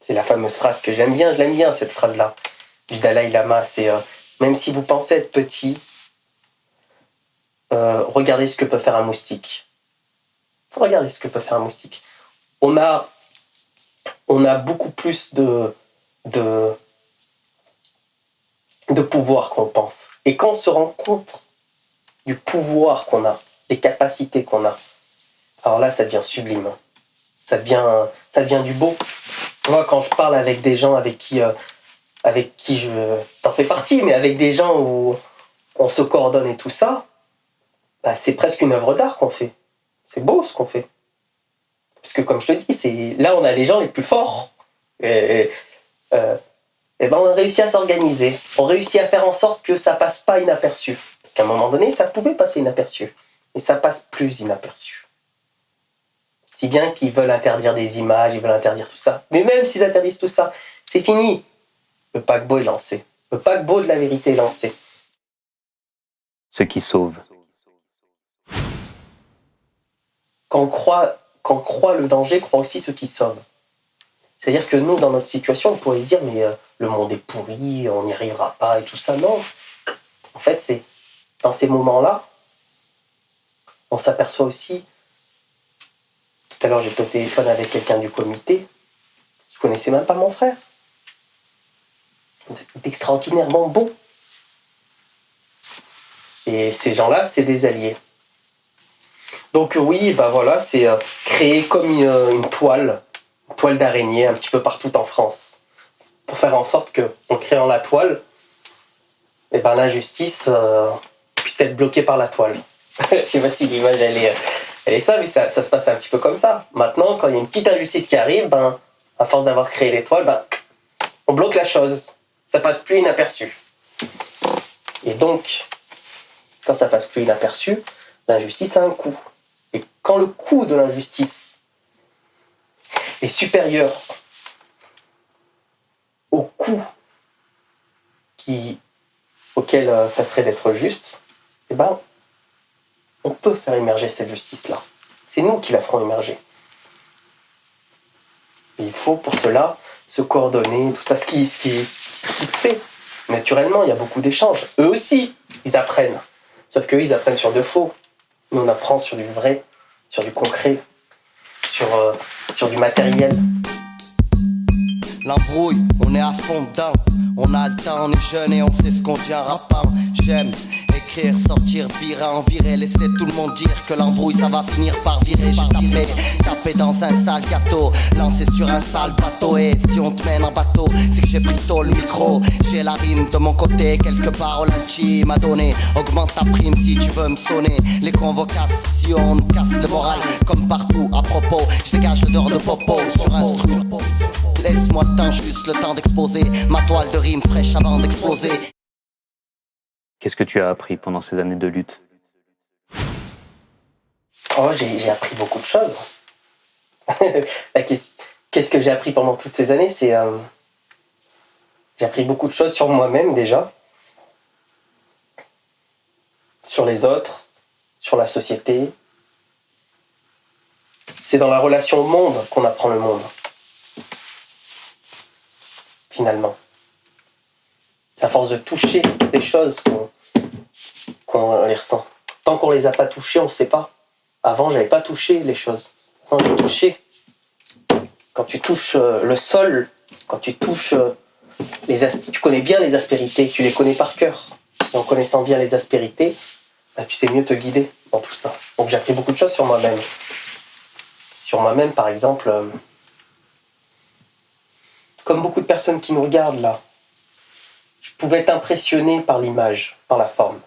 C'est la fameuse phrase que j'aime bien, je l'aime bien cette phrase-là, du Dalai Lama, c'est même si vous pensez être petit, regardez ce que peut faire un moustique. Regardez ce que peut faire un moustique. On a beaucoup plus de pouvoir qu'on pense. Et quand on se rend compte du pouvoir qu'on a, des capacités qu'on a, alors là, ça devient sublime. Ça devient du beau. Moi, quand je parle avec des gens avec qui je t'en fais partie, mais avec des gens où on se coordonne et tout ça, bah, c'est presque une œuvre d'art qu'on fait. C'est beau ce qu'on fait. Parce que comme je te dis, là on a les gens les plus forts. Et ben on a réussi à s'organiser. On réussit à faire en sorte que ça passe pas inaperçu. Parce qu'à un moment donné, ça pouvait passer inaperçu. Mais ça passe plus inaperçu. Si bien qu'ils veulent interdire des images, ils veulent interdire tout ça. Mais même s'ils interdisent tout ça, c'est fini. Le paquebot est lancé. Le paquebot de la vérité est lancé. Ce qui sauve. Quand on croit le danger, croit aussi ce qui sauve. C'est-à-dire que nous, dans notre situation, on pourrait se dire mais le monde est pourri, on n'y arrivera pas et tout ça. Non. En fait, c'est dans ces moments-là, on s'aperçoit aussi. Tout à l'heure, j'étais au téléphone avec quelqu'un du comité qui connaissait même pas mon frère. D'extraordinairement beau. Et ces gens-là, c'est des alliés. Donc oui, bah voilà, c'est créer comme une toile d'araignée un petit peu partout en France, pour faire en sorte que, en créant la toile, et ben l'injustice puisse être bloquée par la toile. Je sais pas si l'image elle est ça, mais ça se passe un petit peu comme ça. Maintenant, quand il y a une petite injustice qui arrive, ben à force d'avoir créé les toiles, ben on bloque la chose, ça passe plus inaperçu. Et donc, quand ça passe plus inaperçu, l'injustice a un coût. Et quand le coût de l'injustice est supérieur au coût auquel ça serait d'être juste, eh ben, on peut faire émerger cette justice-là. C'est nous qui la ferons émerger. Et il faut pour cela se coordonner, tout ça, ce qui se fait. Naturellement, il y a beaucoup d'échanges. Eux aussi, ils apprennent. Sauf qu'eux, ils apprennent sur de faux. Nous, on apprend sur du vrai, sur du concret, sur du matériel. L'embrouille, on est à fond dedans. On a le temps, on est jeune et on sait ce qu'on dit en rappant. J'aime écrire, sortir, virer, en virer, laisser tout le monde dire que l'embrouille ça va finir par virer. J'ai tapé dans un sale gâteau, lancé sur un sale bateau. Et si on te mène en bateau, c'est que j'ai pris tôt le micro. J'ai la rime de mon côté, quelques paroles intimes à donner. Augmente ta prime si tu veux me sonner. Les convocations nous cassent le moral, comme partout à propos. Je dégage l'odeur de popo sur un stru. Laisse-moi le temps, juste le temps d'exposer ma toile de rime fraîche avant d'exploser. Qu'est-ce que tu as appris pendant ces années de lutte? Oh, j'ai appris beaucoup de choses. Qu'est-ce que j'ai appris pendant toutes ces années? J'ai appris beaucoup de choses sur moi-même déjà, sur les autres, sur la société. C'est dans la relation au monde qu'on apprend le monde. Finalement. C'est à force de toucher des choses qu'on les ressent. Tant qu'on les a pas touchées, on ne sait pas. Avant, j'avais pas touché les choses. Quand j'ai touché, quand tu touches le sol, quand tu touches tu connais bien les aspérités, tu les connais par cœur. Et en connaissant bien les aspérités, bah, tu sais mieux te guider dans tout ça. Donc j'ai appris beaucoup de choses sur moi-même. Sur moi-même, par exemple, comme beaucoup de personnes qui nous regardent là, je pouvais être impressionné par l'image, par la forme.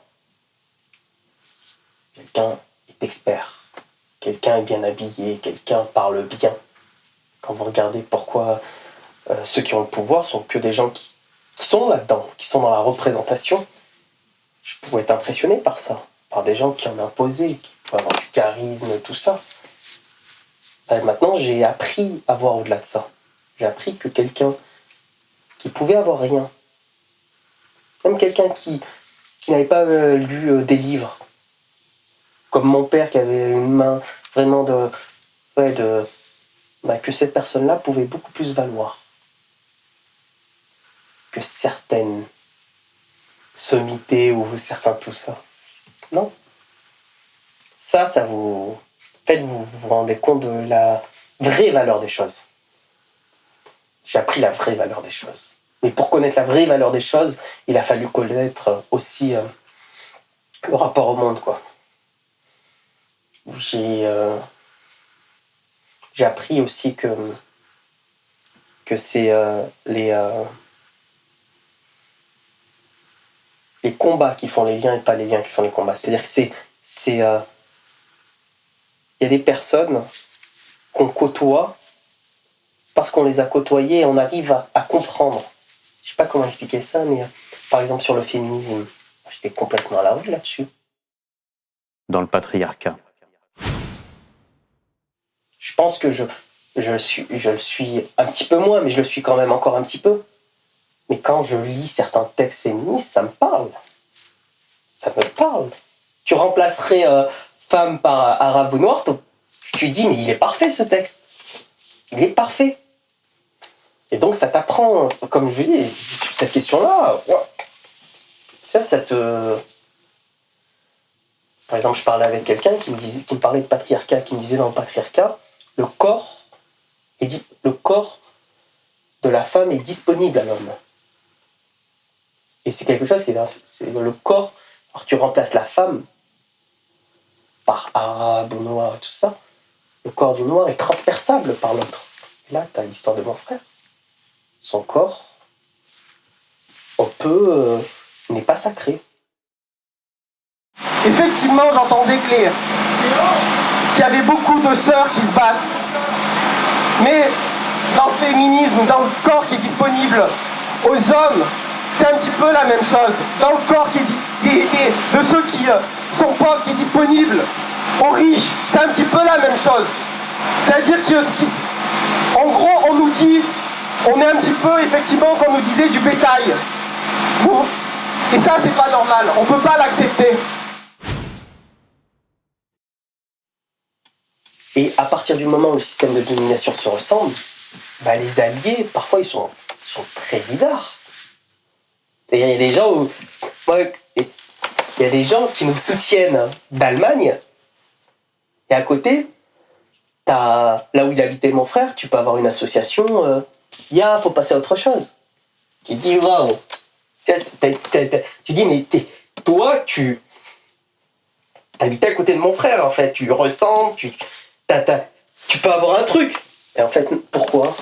Quelqu'un est expert, quelqu'un est bien habillé, quelqu'un parle bien. Quand vous regardez pourquoi ceux qui ont le pouvoir sont que des gens qui sont là-dedans, qui sont dans la représentation, je pouvais être impressionné par ça, par des gens qui en imposaient, qui pouvaient avoir du charisme, tout ça. Et maintenant, j'ai appris à voir au-delà de ça. J'ai appris que quelqu'un qui pouvait avoir rien, même quelqu'un qui n'avait pas lu des livres, comme mon père qui avait une main vraiment que cette personne-là pouvait beaucoup plus valoir. que certaines sommités ou certains tout ça. Non. Ça vous... En fait, vous vous rendez compte de la vraie valeur des choses. J'ai appris la vraie valeur des choses. Mais pour connaître la vraie valeur des choses, il a fallu connaître aussi le rapport au monde, quoi. J'ai appris aussi que c'est les combats qui font les liens et pas les liens qui font les combats. C'est-à-dire que il y a des personnes qu'on côtoie parce qu'on les a côtoyées et on arrive à comprendre. Je sais pas comment expliquer ça, mais par exemple sur le féminisme, j'étais complètement à la rue là-dessus. Dans le patriarcat. Je pense que je le suis un petit peu moins, mais je le suis quand même encore un petit peu. Mais quand je lis certains textes féministes, ça me parle. Ça me parle. Tu remplacerais femme par arabe ou noir, tu dis mais il est parfait ce texte. Il est parfait. Et donc ça t'apprend, comme je dis, sur cette question-là. Ouais. Tu vois, ça te... Par exemple, je parlais avec quelqu'un qui me parlait de patriarcat, qui me disait dans le patriarcat, le corps de la femme est disponible à l'homme. Et c'est quelque chose qui c'est le corps. Alors tu remplaces la femme par arabe ou noir et tout ça. Le corps du noir est transperçable par l'autre. Là, tu as l'histoire de mon frère. Son corps, n'est pas sacré. Effectivement, j'entendais qu'il y avait beaucoup de sœurs qui se battent. Mais dans le féminisme, dans le corps qui est disponible aux hommes, c'est un petit peu la même chose. Dans le corps de ceux qui sont pauvres, qui est disponible aux riches, c'est un petit peu la même chose. C'est-à-dire qu'en gros, on nous dit, on est un petit peu, effectivement, comme on nous disait, du bétail. Et ça, c'est pas normal. On peut pas l'accepter. Et à partir du moment où le système de domination se ressemble, les alliés, parfois, ils sont très bizarres. Et il y a des gens il y a des gens qui nous soutiennent d'Allemagne, et à côté, là où il habitait mon frère, tu peux avoir une association, faut passer à autre chose. Tu dis, waouh, tu dis, mais toi, tu habitais à côté de mon frère, en fait, tu ressens, tu peux avoir un truc. Et en fait, pourquoi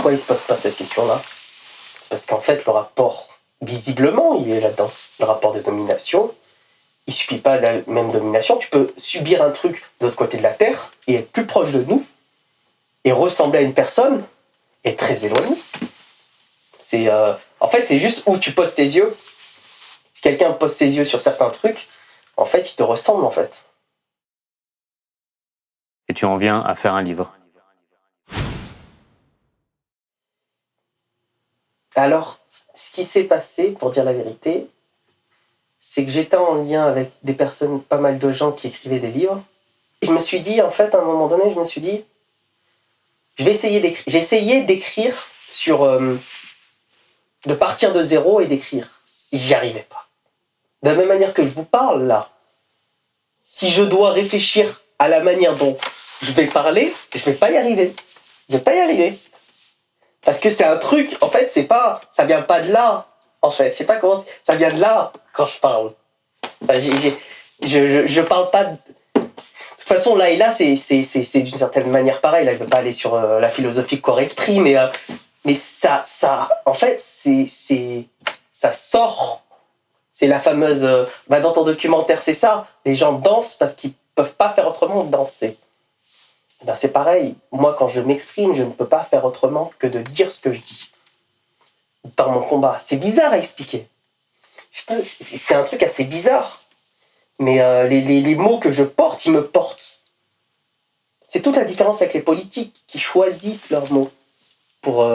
il se pose pas cette question-là? C'est parce qu'en fait, le rapport, visiblement, il est là-dedans. Le rapport de domination, il suffit pas de la même domination. Tu peux subir un truc de l'autre côté de la Terre et être plus proche de nous et ressembler à une personne et être très éloigné. En fait, c'est juste où tu poses tes yeux. Si quelqu'un pose ses yeux sur certains trucs, en fait, il te ressemble, en fait. Et tu en viens à faire un livre. Alors, ce qui s'est passé, pour dire la vérité, c'est que j'étais en lien avec des personnes, pas mal de gens qui écrivaient des livres. Je me suis dit, en fait, à un moment donné, j'ai essayé d'écrire de partir de zéro et d'écrire, si j'y arrivais pas. De la même manière que je vous parle, là, si je dois réfléchir à la manière dont je vais parler, je vais pas y arriver. Parce que c'est un truc, en fait, ça vient pas de là, en fait. Je sais pas comment, ça vient de là, quand je parle. Enfin, je parle pas de toute façon, là et là, c'est d'une certaine manière pareil. Là, je veux pas aller sur la philosophie corps-esprit, mais ça, en fait, ça sort. C'est la fameuse, dans ton documentaire, c'est ça. Les gens dansent parce qu'ils peuvent pas faire autrement que danser. C'est pareil. Moi, quand je m'exprime, je ne peux pas faire autrement que de dire ce que je dis. Dans mon combat. C'est bizarre à expliquer. Je sais pas, c'est un truc assez bizarre. Mais les mots que je porte, ils me portent. C'est toute la différence avec les politiques qui choisissent leurs mots pour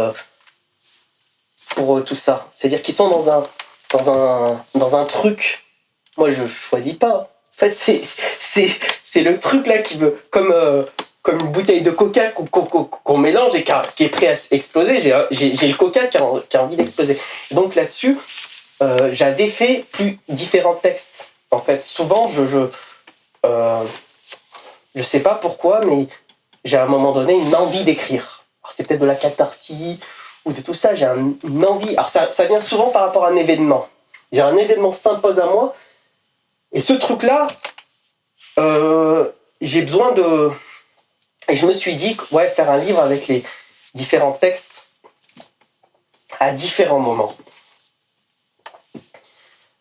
tout ça. C'est-à-dire qu'ils sont dans un truc. Moi, je choisis pas. En fait, c'est le truc là qui veut... Comme comme une bouteille de coca qu'on mélange et qui est prêt à exploser. J'ai le coca qui a envie d'exploser. Donc là-dessus, j'avais fait différents textes. En fait, souvent, je sais pas pourquoi, mais j'ai à un moment donné une envie d'écrire. Alors, c'est peut-être de la catharsis ou de tout ça. J'ai une envie. Alors ça vient souvent par rapport à un événement. Un événement s'impose à moi. Et ce truc-là, j'ai besoin de... Et je me suis dit, ouais, faire un livre avec les différents textes à différents moments.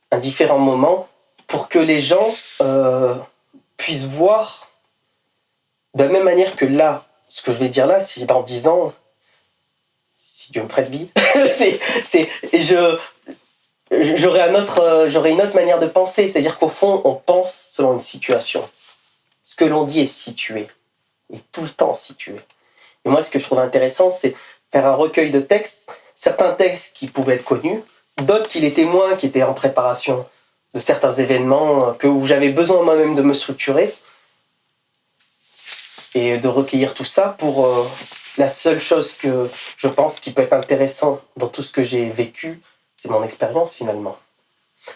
À différents moments pour que les gens puissent voir de la même manière que là, ce que je vais dire là, si dans 10 ans, si Dieu me prête vie, j'aurai une autre manière de penser. C'est-à-dire qu'au fond, on pense selon une situation. Ce que l'on dit est situé. Est tout le temps situé. Et moi, ce que je trouve intéressant, c'est faire un recueil de textes. Certains textes qui pouvaient être connus, d'autres qui l'étaient moins, qui étaient en préparation de certains événements où j'avais besoin moi-même de me structurer et de recueillir tout ça pour la seule chose que je pense qui peut être intéressant dans tout ce que j'ai vécu, c'est mon expérience finalement.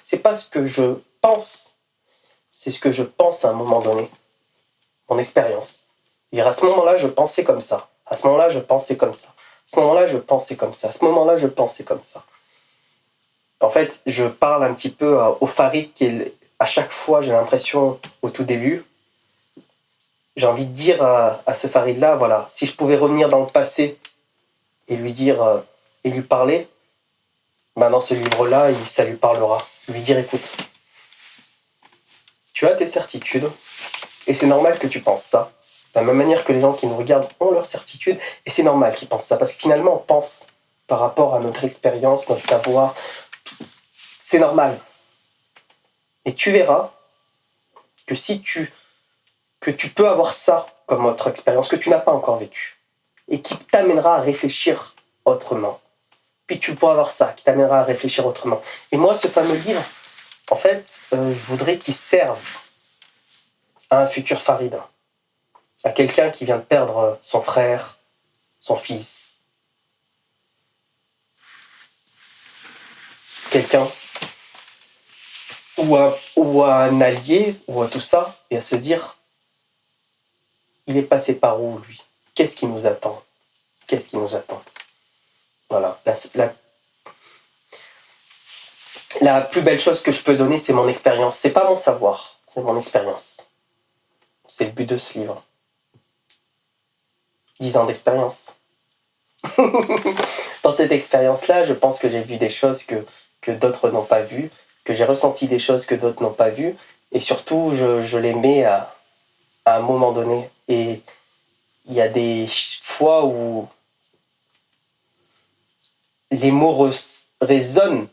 C'est pas ce que je pense, c'est ce que je pense à un moment donné, mon expérience. Et à ce moment-là, je pensais comme ça. À ce moment-là, je pensais comme ça. À ce moment-là, je pensais comme ça. À ce moment-là, je pensais comme ça. En fait, je parle un petit peu au Farid qui est, à chaque fois, j'ai l'impression, au tout début, j'ai envie de dire à ce Farid-là, voilà, si je pouvais revenir dans le passé et lui dire, et lui parler, ben dans ce livre-là, ça lui parlera. Lui dire, écoute, tu as tes certitudes, et c'est normal que tu penses ça. De la même manière que les gens qui nous regardent ont leurs certitudes, et c'est normal qu'ils pensent ça, parce que finalement, on pense par rapport à notre expérience, notre savoir. C'est normal. Et tu verras que que tu peux avoir ça comme autre expérience que tu n'as pas encore vécue, et qui t'amènera à réfléchir autrement. Puis tu pourras avoir ça, qui t'amènera à réfléchir autrement. Et moi, ce fameux livre, en fait, je voudrais qu'il serve à un futur Farid, à quelqu'un qui vient de perdre son frère, son fils, quelqu'un ou un allié, ou à tout ça, et à se dire, il est passé par où, lui? Qu'est-ce qui nous attend? Qu'est-ce qui nous attend? Voilà. La plus belle chose que je peux donner, c'est mon expérience. C'est pas mon savoir, c'est mon expérience. C'est le but de ce livre. 10 ans d'expérience. Dans cette expérience-là, je pense que j'ai vu des choses que d'autres n'ont pas vues, que j'ai ressenti des choses que d'autres n'ont pas vues, et surtout, je les mets à un moment donné. Et il y a des fois où les mots résonnent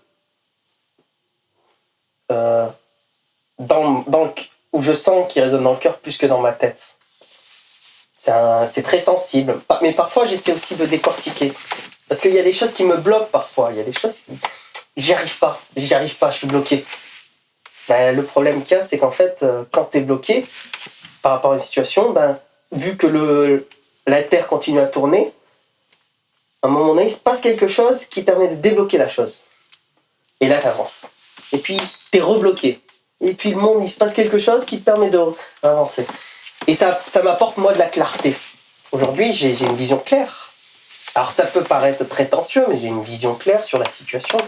où je sens qu'ils résonnent dans le cœur plus que dans ma tête. C'est très sensible. Mais parfois, j'essaie aussi de décortiquer. Parce qu'il y a des choses qui me bloquent parfois. Il y a des choses... J'y arrive pas, je suis bloqué. Ben, le problème qu'il y a, c'est qu'en fait, quand tu es bloqué par rapport à une situation, ben, vu que la Terre continue à tourner, à un moment donné, il se passe quelque chose qui permet de débloquer la chose. Et là, tu avances. Et puis, tu es rebloqué. Et puis, le monde, il se passe quelque chose qui te permet d'avancer. Et ça m'apporte, moi, de la clarté. Aujourd'hui, j'ai une vision claire. Alors, ça peut paraître prétentieux, mais j'ai une vision claire sur la situation.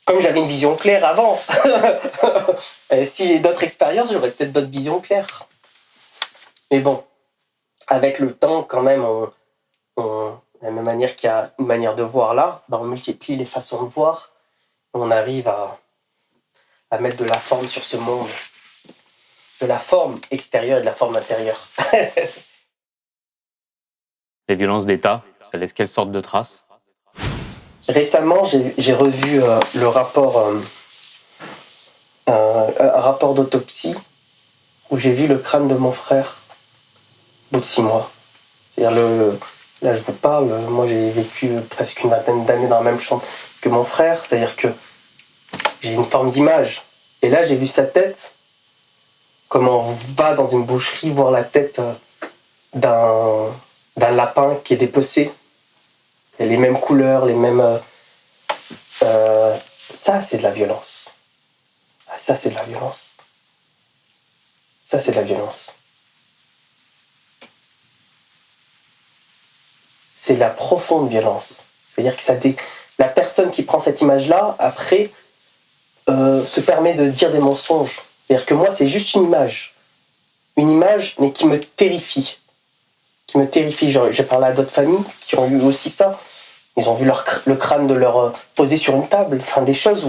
Comme j'avais une vision claire avant. Si j'ai d'autres expériences, j'aurais peut-être d'autres visions claires. Mais bon, avec le temps, quand même, de la même manière qu'il y a une manière de voir là, ben on multiplie les façons de voir. On arrive à mettre de la forme sur ce monde. De la forme extérieure et de la forme intérieure. Les violences d'État, ça laisse quelle sorte de traces? Récemment, j'ai revu le rapport, un rapport d'autopsie où j'ai vu le crâne de mon frère au bout de 6 mois. C'est-à-dire, là je vous parle, moi j'ai vécu presque une vingtaine d'années dans la même chambre que mon frère, c'est-à-dire que j'ai une forme d'image. Et là j'ai vu sa tête, comme on va dans une boucherie voir la tête d'un lapin qui est dépecé. Les mêmes couleurs, les mêmes... ça, c'est de la violence. Ça, c'est de la violence. Ça, c'est de la violence. C'est de la profonde violence. C'est-à-dire que la personne qui prend cette image-là, après, se permet de dire des mensonges. C'est-à-dire que moi, c'est juste une image. Une image, mais qui me terrifie. Qui me terrifie. J'ai parlé à d'autres familles qui ont eu aussi ça. Ils ont vu le crâne de leur posé sur une table. Enfin, des choses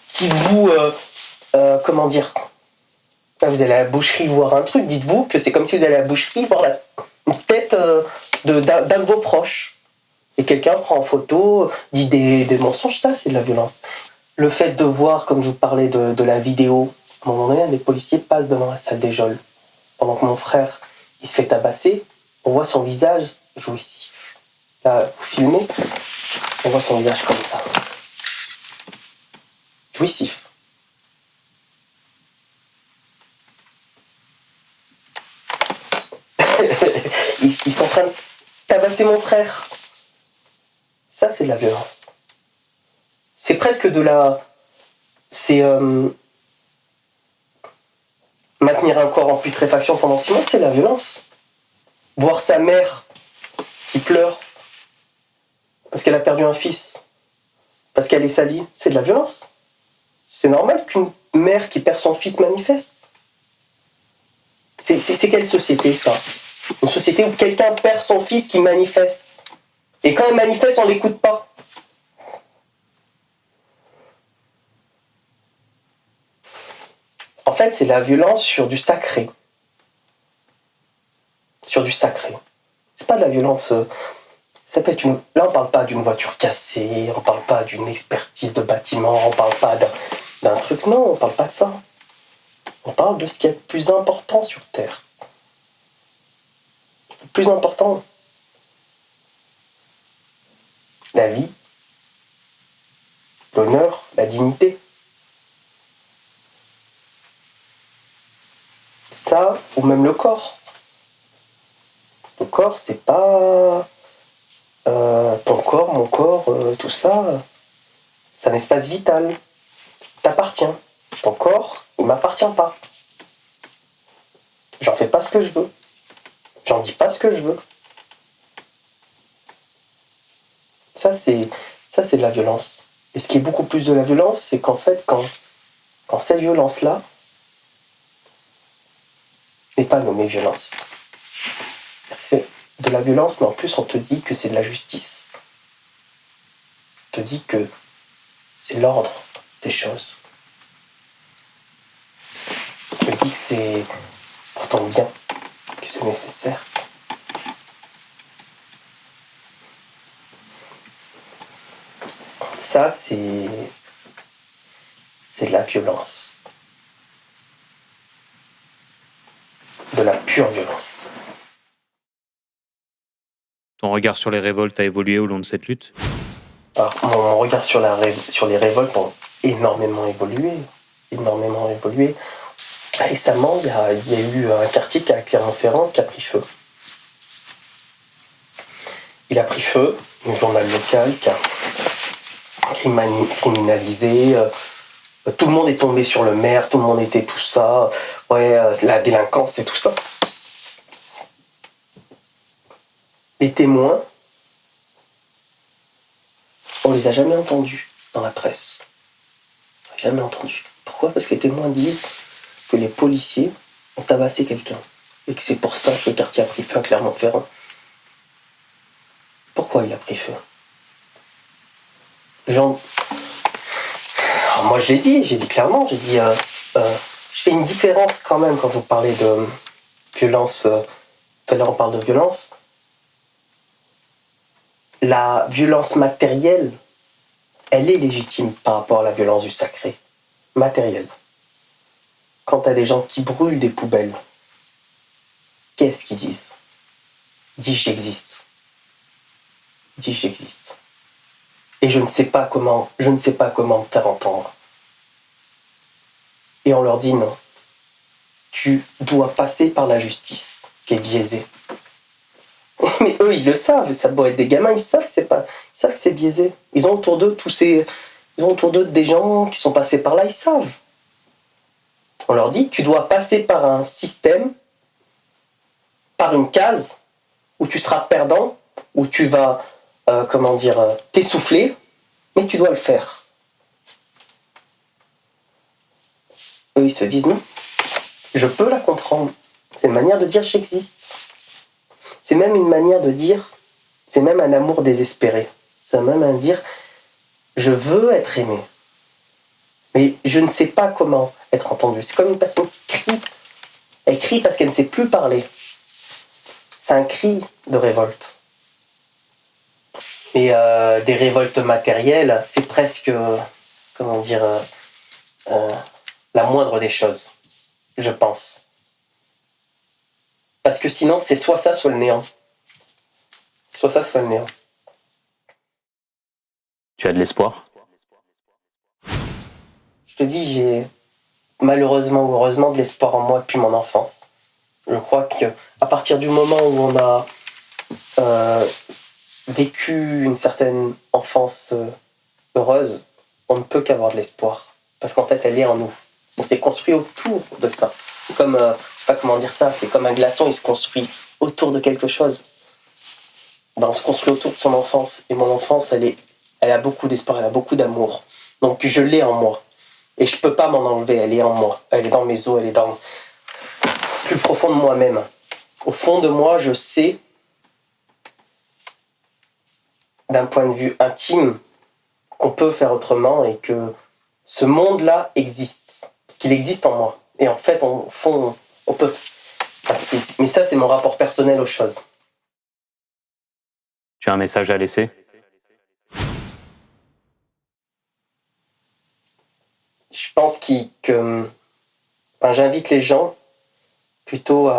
qui vous... comment dire ? Là, vous allez à la boucherie voir un truc. Dites-vous que c'est comme si vous allez à la boucherie voir une tête d'un de vos proches. Et quelqu'un prend en photo, dit des mensonges. Ça, c'est de la violence. Le fait de voir, comme je vous parlais de la vidéo, à un moment donné, des policiers passent devant la salle des geôles. Pendant que mon frère, il se fait tabasser, on voit son visage jouissif. Là, vous filmez, on voit son visage comme ça. Jouissif. Ils sont en train de tabasser mon frère. Ça, c'est de la violence. C'est presque de la... C'est... maintenir un corps en putréfaction pendant 6 mois, c'est de la violence. Voir sa mère qui pleure parce qu'elle a perdu un fils, parce qu'elle est salie, c'est de la violence. C'est normal qu'une mère qui perd son fils manifeste. C'est quelle société, ça ? Une société où quelqu'un perd son fils qui manifeste. Et quand il manifeste, on ne l'écoute pas. En fait, c'est la violence sur du sacré. Sur du sacré. C'est pas de la violence... ça peut être une... Là, on parle pas d'une voiture cassée, on parle pas d'une expertise de bâtiment, on parle pas d'un truc... Non, on parle pas de ça. On parle de ce qui est le plus important sur Terre. Le plus important. La vie, l'honneur, la dignité. Ça, ou même le corps. Le corps, c'est pas ton corps, mon corps, tout ça. C'est un espace vital. Il t'appartient. Ton corps, il m'appartient pas. J'en fais pas ce que je veux. J'en dis pas ce que je veux. Ça, c'est de la violence. Et ce qui est beaucoup plus de la violence, c'est qu'en fait, quand cette violence-là n'est pas nommée violence. C'est de la violence, mais en plus, on te dit que c'est de la justice. On te dit que c'est l'ordre des choses. On te dit que c'est pour ton bien, que c'est nécessaire. Ça, c'est de la violence. De la pure violence. Ton regard sur les révoltes a évolué au long de cette lutte ? Alors, mon regard sur les révoltes ont énormément évolué. Énormément évolué. Récemment, il y a eu un quartier à Clermont-Ferrand qui a pris feu. Il a pris feu, un journal local qui a criminalisé. Tout le monde est tombé sur le maire, tout le monde était tout ça. Ouais, la délinquance et tout ça. Les témoins, on les a jamais entendus dans la presse. Jamais entendus. Pourquoi ? Parce que les témoins disent que les policiers ont tabassé quelqu'un. Et que c'est pour ça que le quartier a pris feu à Clermont-Ferrand. Pourquoi il a pris feu ? Alors moi j'ai dit clairement, je fais une différence quand même quand je vous parlais de violence. Tout à l'heure on parle de violence. La violence matérielle, elle est légitime par rapport à la violence du sacré. Matérielle. Quand t'as des gens qui brûlent des poubelles, qu'est-ce qu'ils disent ? Dis j'existe. Dis j'existe. Et je ne sais pas comment me faire entendre. Et on leur dit non. Tu dois passer par la justice. qui est biaisé. Mais eux, ils le savent, ça doit être des gamins, ils savent que c'est biaisé. Ils ont autour d'eux des gens qui sont passés par là, ils savent. On leur dit, tu dois passer par un système, par une case, où tu seras perdant, où tu vas, t'essouffler, mais tu dois le faire. Eux, ils se disent, non, je peux la comprendre. C'est une manière de dire, j'existe. C'est même une manière de dire, c'est même un amour désespéré. C'est même un dire, je veux être aimé, mais je ne sais pas comment être entendue. C'est comme une personne qui crie. Elle crie parce qu'elle ne sait plus parler. C'est un cri de révolte. Et des révoltes matérielles, c'est presque, la moindre des choses, je pense. Parce que sinon, c'est soit ça, soit le néant. Soit ça, soit le néant. Tu as de l'espoir? Je te dis, j'ai malheureusement ou heureusement de l'espoir en moi depuis mon enfance. Je crois qu'à partir du moment où on a vécu une certaine enfance heureuse, on ne peut qu'avoir de l'espoir. Parce qu'en fait, elle est en nous. On s'est construit autour de ça. C'est comme, je sais pas comment dire ça, c'est comme un glaçon, il se construit autour de quelque chose. Ben, on se construit autour de son enfance. Et mon enfance, elle a beaucoup d'espoir, elle a beaucoup d'amour. Donc je l'ai en moi. Et je peux pas m'en enlever, elle est en moi. Elle est dans mes os, elle est dans plus profond de moi-même. Au fond de moi, je sais, d'un point de vue intime, qu'on peut faire autrement et que ce monde-là existe. Parce qu'il existe en moi. Et en fait, au fond, on peut... mais ça, c'est mon rapport personnel aux choses. Tu as un message à laisser? Je pense j'invite les gens plutôt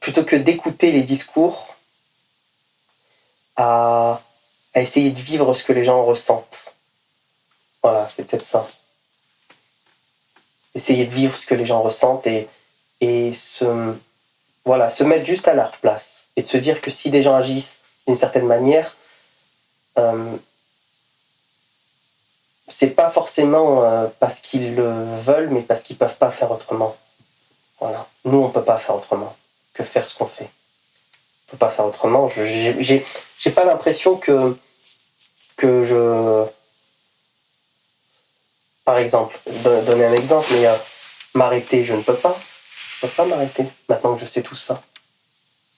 que d'écouter les discours à essayer de vivre ce que les gens ressentent. Voilà, c'est peut-être ça. Essayer de vivre ce que les gens ressentent et se mettre juste à leur place et de se dire que si des gens agissent d'une certaine manière, c'est pas forcément parce qu'ils le veulent, mais parce qu'ils peuvent pas faire autrement. Voilà. Nous, on peut pas faire autrement que faire ce qu'on fait. On peut pas faire autrement. J'ai pas l'impression que je... Par exemple, donner un exemple, mais m'arrêter, je ne peux pas. Je peux pas m'arrêter, maintenant que je sais tout ça.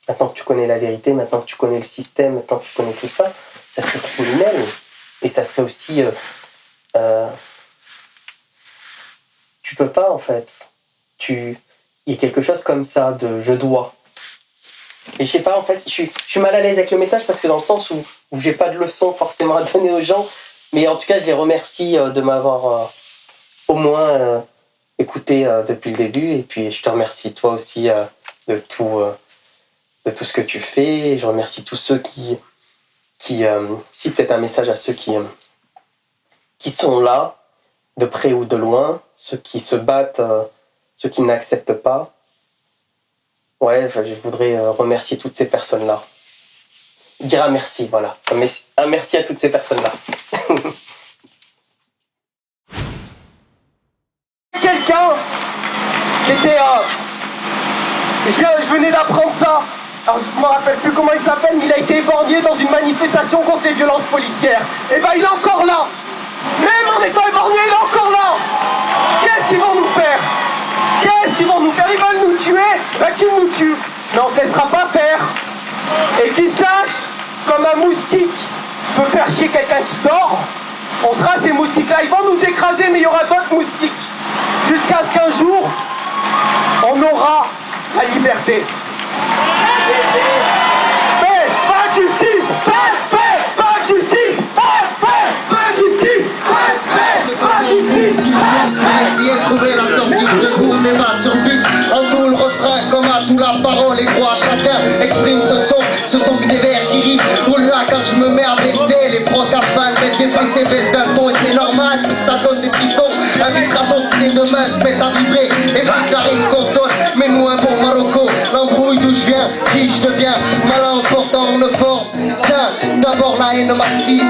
Maintenant que tu connais la vérité, maintenant que tu connais le système, maintenant que tu connais tout ça, ça serait criminel. Et ça serait aussi... tu peux pas, en fait. Il y a quelque chose comme ça de « je dois ». Et je sais pas, en fait, je suis mal à l'aise avec le message parce que dans le sens où j'ai pas de leçon forcément à donner aux gens, mais en tout cas, je les remercie de m'avoir au moins écouté depuis le début. Et puis, je te remercie toi aussi de tout ce que tu fais. Et je remercie tous ceux qui si peut-être un message à ceux qui sont là, de près ou de loin, ceux qui se battent, ceux qui n'acceptent pas. Ouais, je voudrais remercier toutes ces personnes-là. Dire un merci, voilà. Un merci à toutes ces personnes-là. Quelqu'un qui était... Je venais d'apprendre ça. Alors je ne me rappelle plus comment il s'appelle, mais il a été éborgné dans une manifestation contre les violences policières. Et ben il est encore là. Même en étant éborgné, il est encore là. Qu'est-ce qu'ils vont nous faire? Qu'est-ce qu'ils vont nous faire? Ils veulent nous tuer? Ben qu'ils nous tuent. Mais on ne cessera pas faire. Et qu'ils sachent, comme un moustique peut faire chier quelqu'un qui dort, on sera ces moustiques-là. Ils vont nous écraser, mais il y aura d'autres moustiques. Jusqu'à ce qu'un jour, on aura la liberté. Paix, pas de justice, paix, pas de justice, paix, pas de justice, paix, pas de justice. Essayer de trouver la sortie, ce cours n'est pas sur but. En tout le refrain, comme à tout la parole et droit, chacun exprime ce son que des vers qui riment. Oula, quand je me mets à baisser, les fronts cafales, mettre des frisses et baisse d'un ton, et c'est normal si ça donne des frissons. Infiltration si les deux mains se mettent à vibrer, évite la rime qu'on donne, mets-nous un bon Marocco, l'embrouille Qui je deviens, malin portant une forme. Tiens, d'abord la haine massive.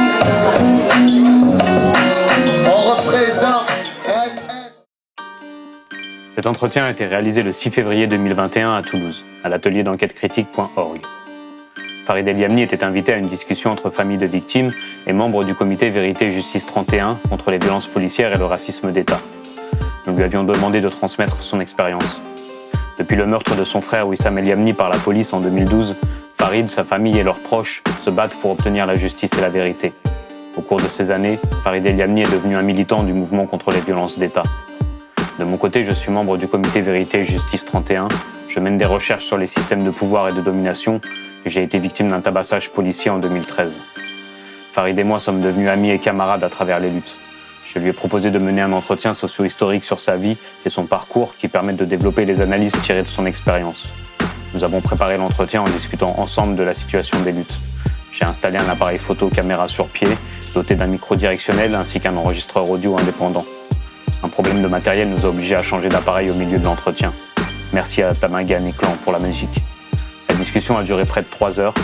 On représente. Cet entretien a été réalisé le 6 février 2021 à Toulouse, à l'atelier d'enquêtecritique.org. Farid El Yamni était invité à une discussion entre familles de victimes et membres du comité Vérité et Justice 31 contre les violences policières et le racisme d'État. Nous lui avions demandé de transmettre son expérience. Depuis le meurtre de son frère Wissam El Yamni par la police en 2012, Farid, sa famille et leurs proches se battent pour obtenir la justice et la vérité. Au cours de ces années, Farid El Yamni est devenu un militant du mouvement contre les violences d'État. De mon côté, je suis membre du comité Vérité et Justice 31. Je mène des recherches sur les systèmes de pouvoir et de domination et j'ai été victime d'un tabassage policier en 2013. Farid et moi sommes devenus amis et camarades à travers les luttes. Je lui ai proposé de mener un entretien socio-historique sur sa vie et son parcours qui permettent de développer les analyses tirées de son expérience. Nous avons préparé l'entretien en discutant ensemble de la situation des luttes. J'ai installé un appareil photo caméra sur pied, doté d'un micro directionnel ainsi qu'un enregistreur audio indépendant. Un problème de matériel nous a obligés à changer d'appareil au milieu de l'entretien. Merci à Tamagan et Clan pour la musique. La discussion a duré près de 3 heures.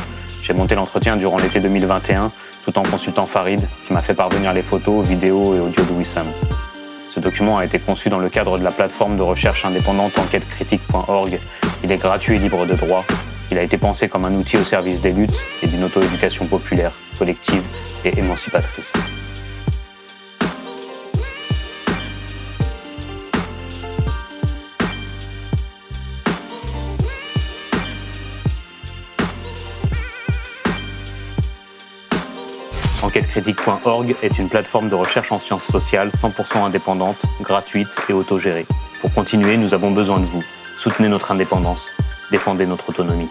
J'ai monté l'entretien durant l'été 2021, tout en consultant Farid, qui m'a fait parvenir les photos, vidéos et audios de Wissam. Ce document a été conçu dans le cadre de la plateforme de recherche indépendante enquêtecritique.org. Il est gratuit et libre de droit. Il a été pensé comme un outil au service des luttes et d'une auto-éducation populaire, collective et émancipatrice. Enquêtecritique.org est une plateforme de recherche en sciences sociales 100% indépendante, gratuite et autogérée. Pour continuer, nous avons besoin de vous. Soutenez notre indépendance. Défendez notre autonomie.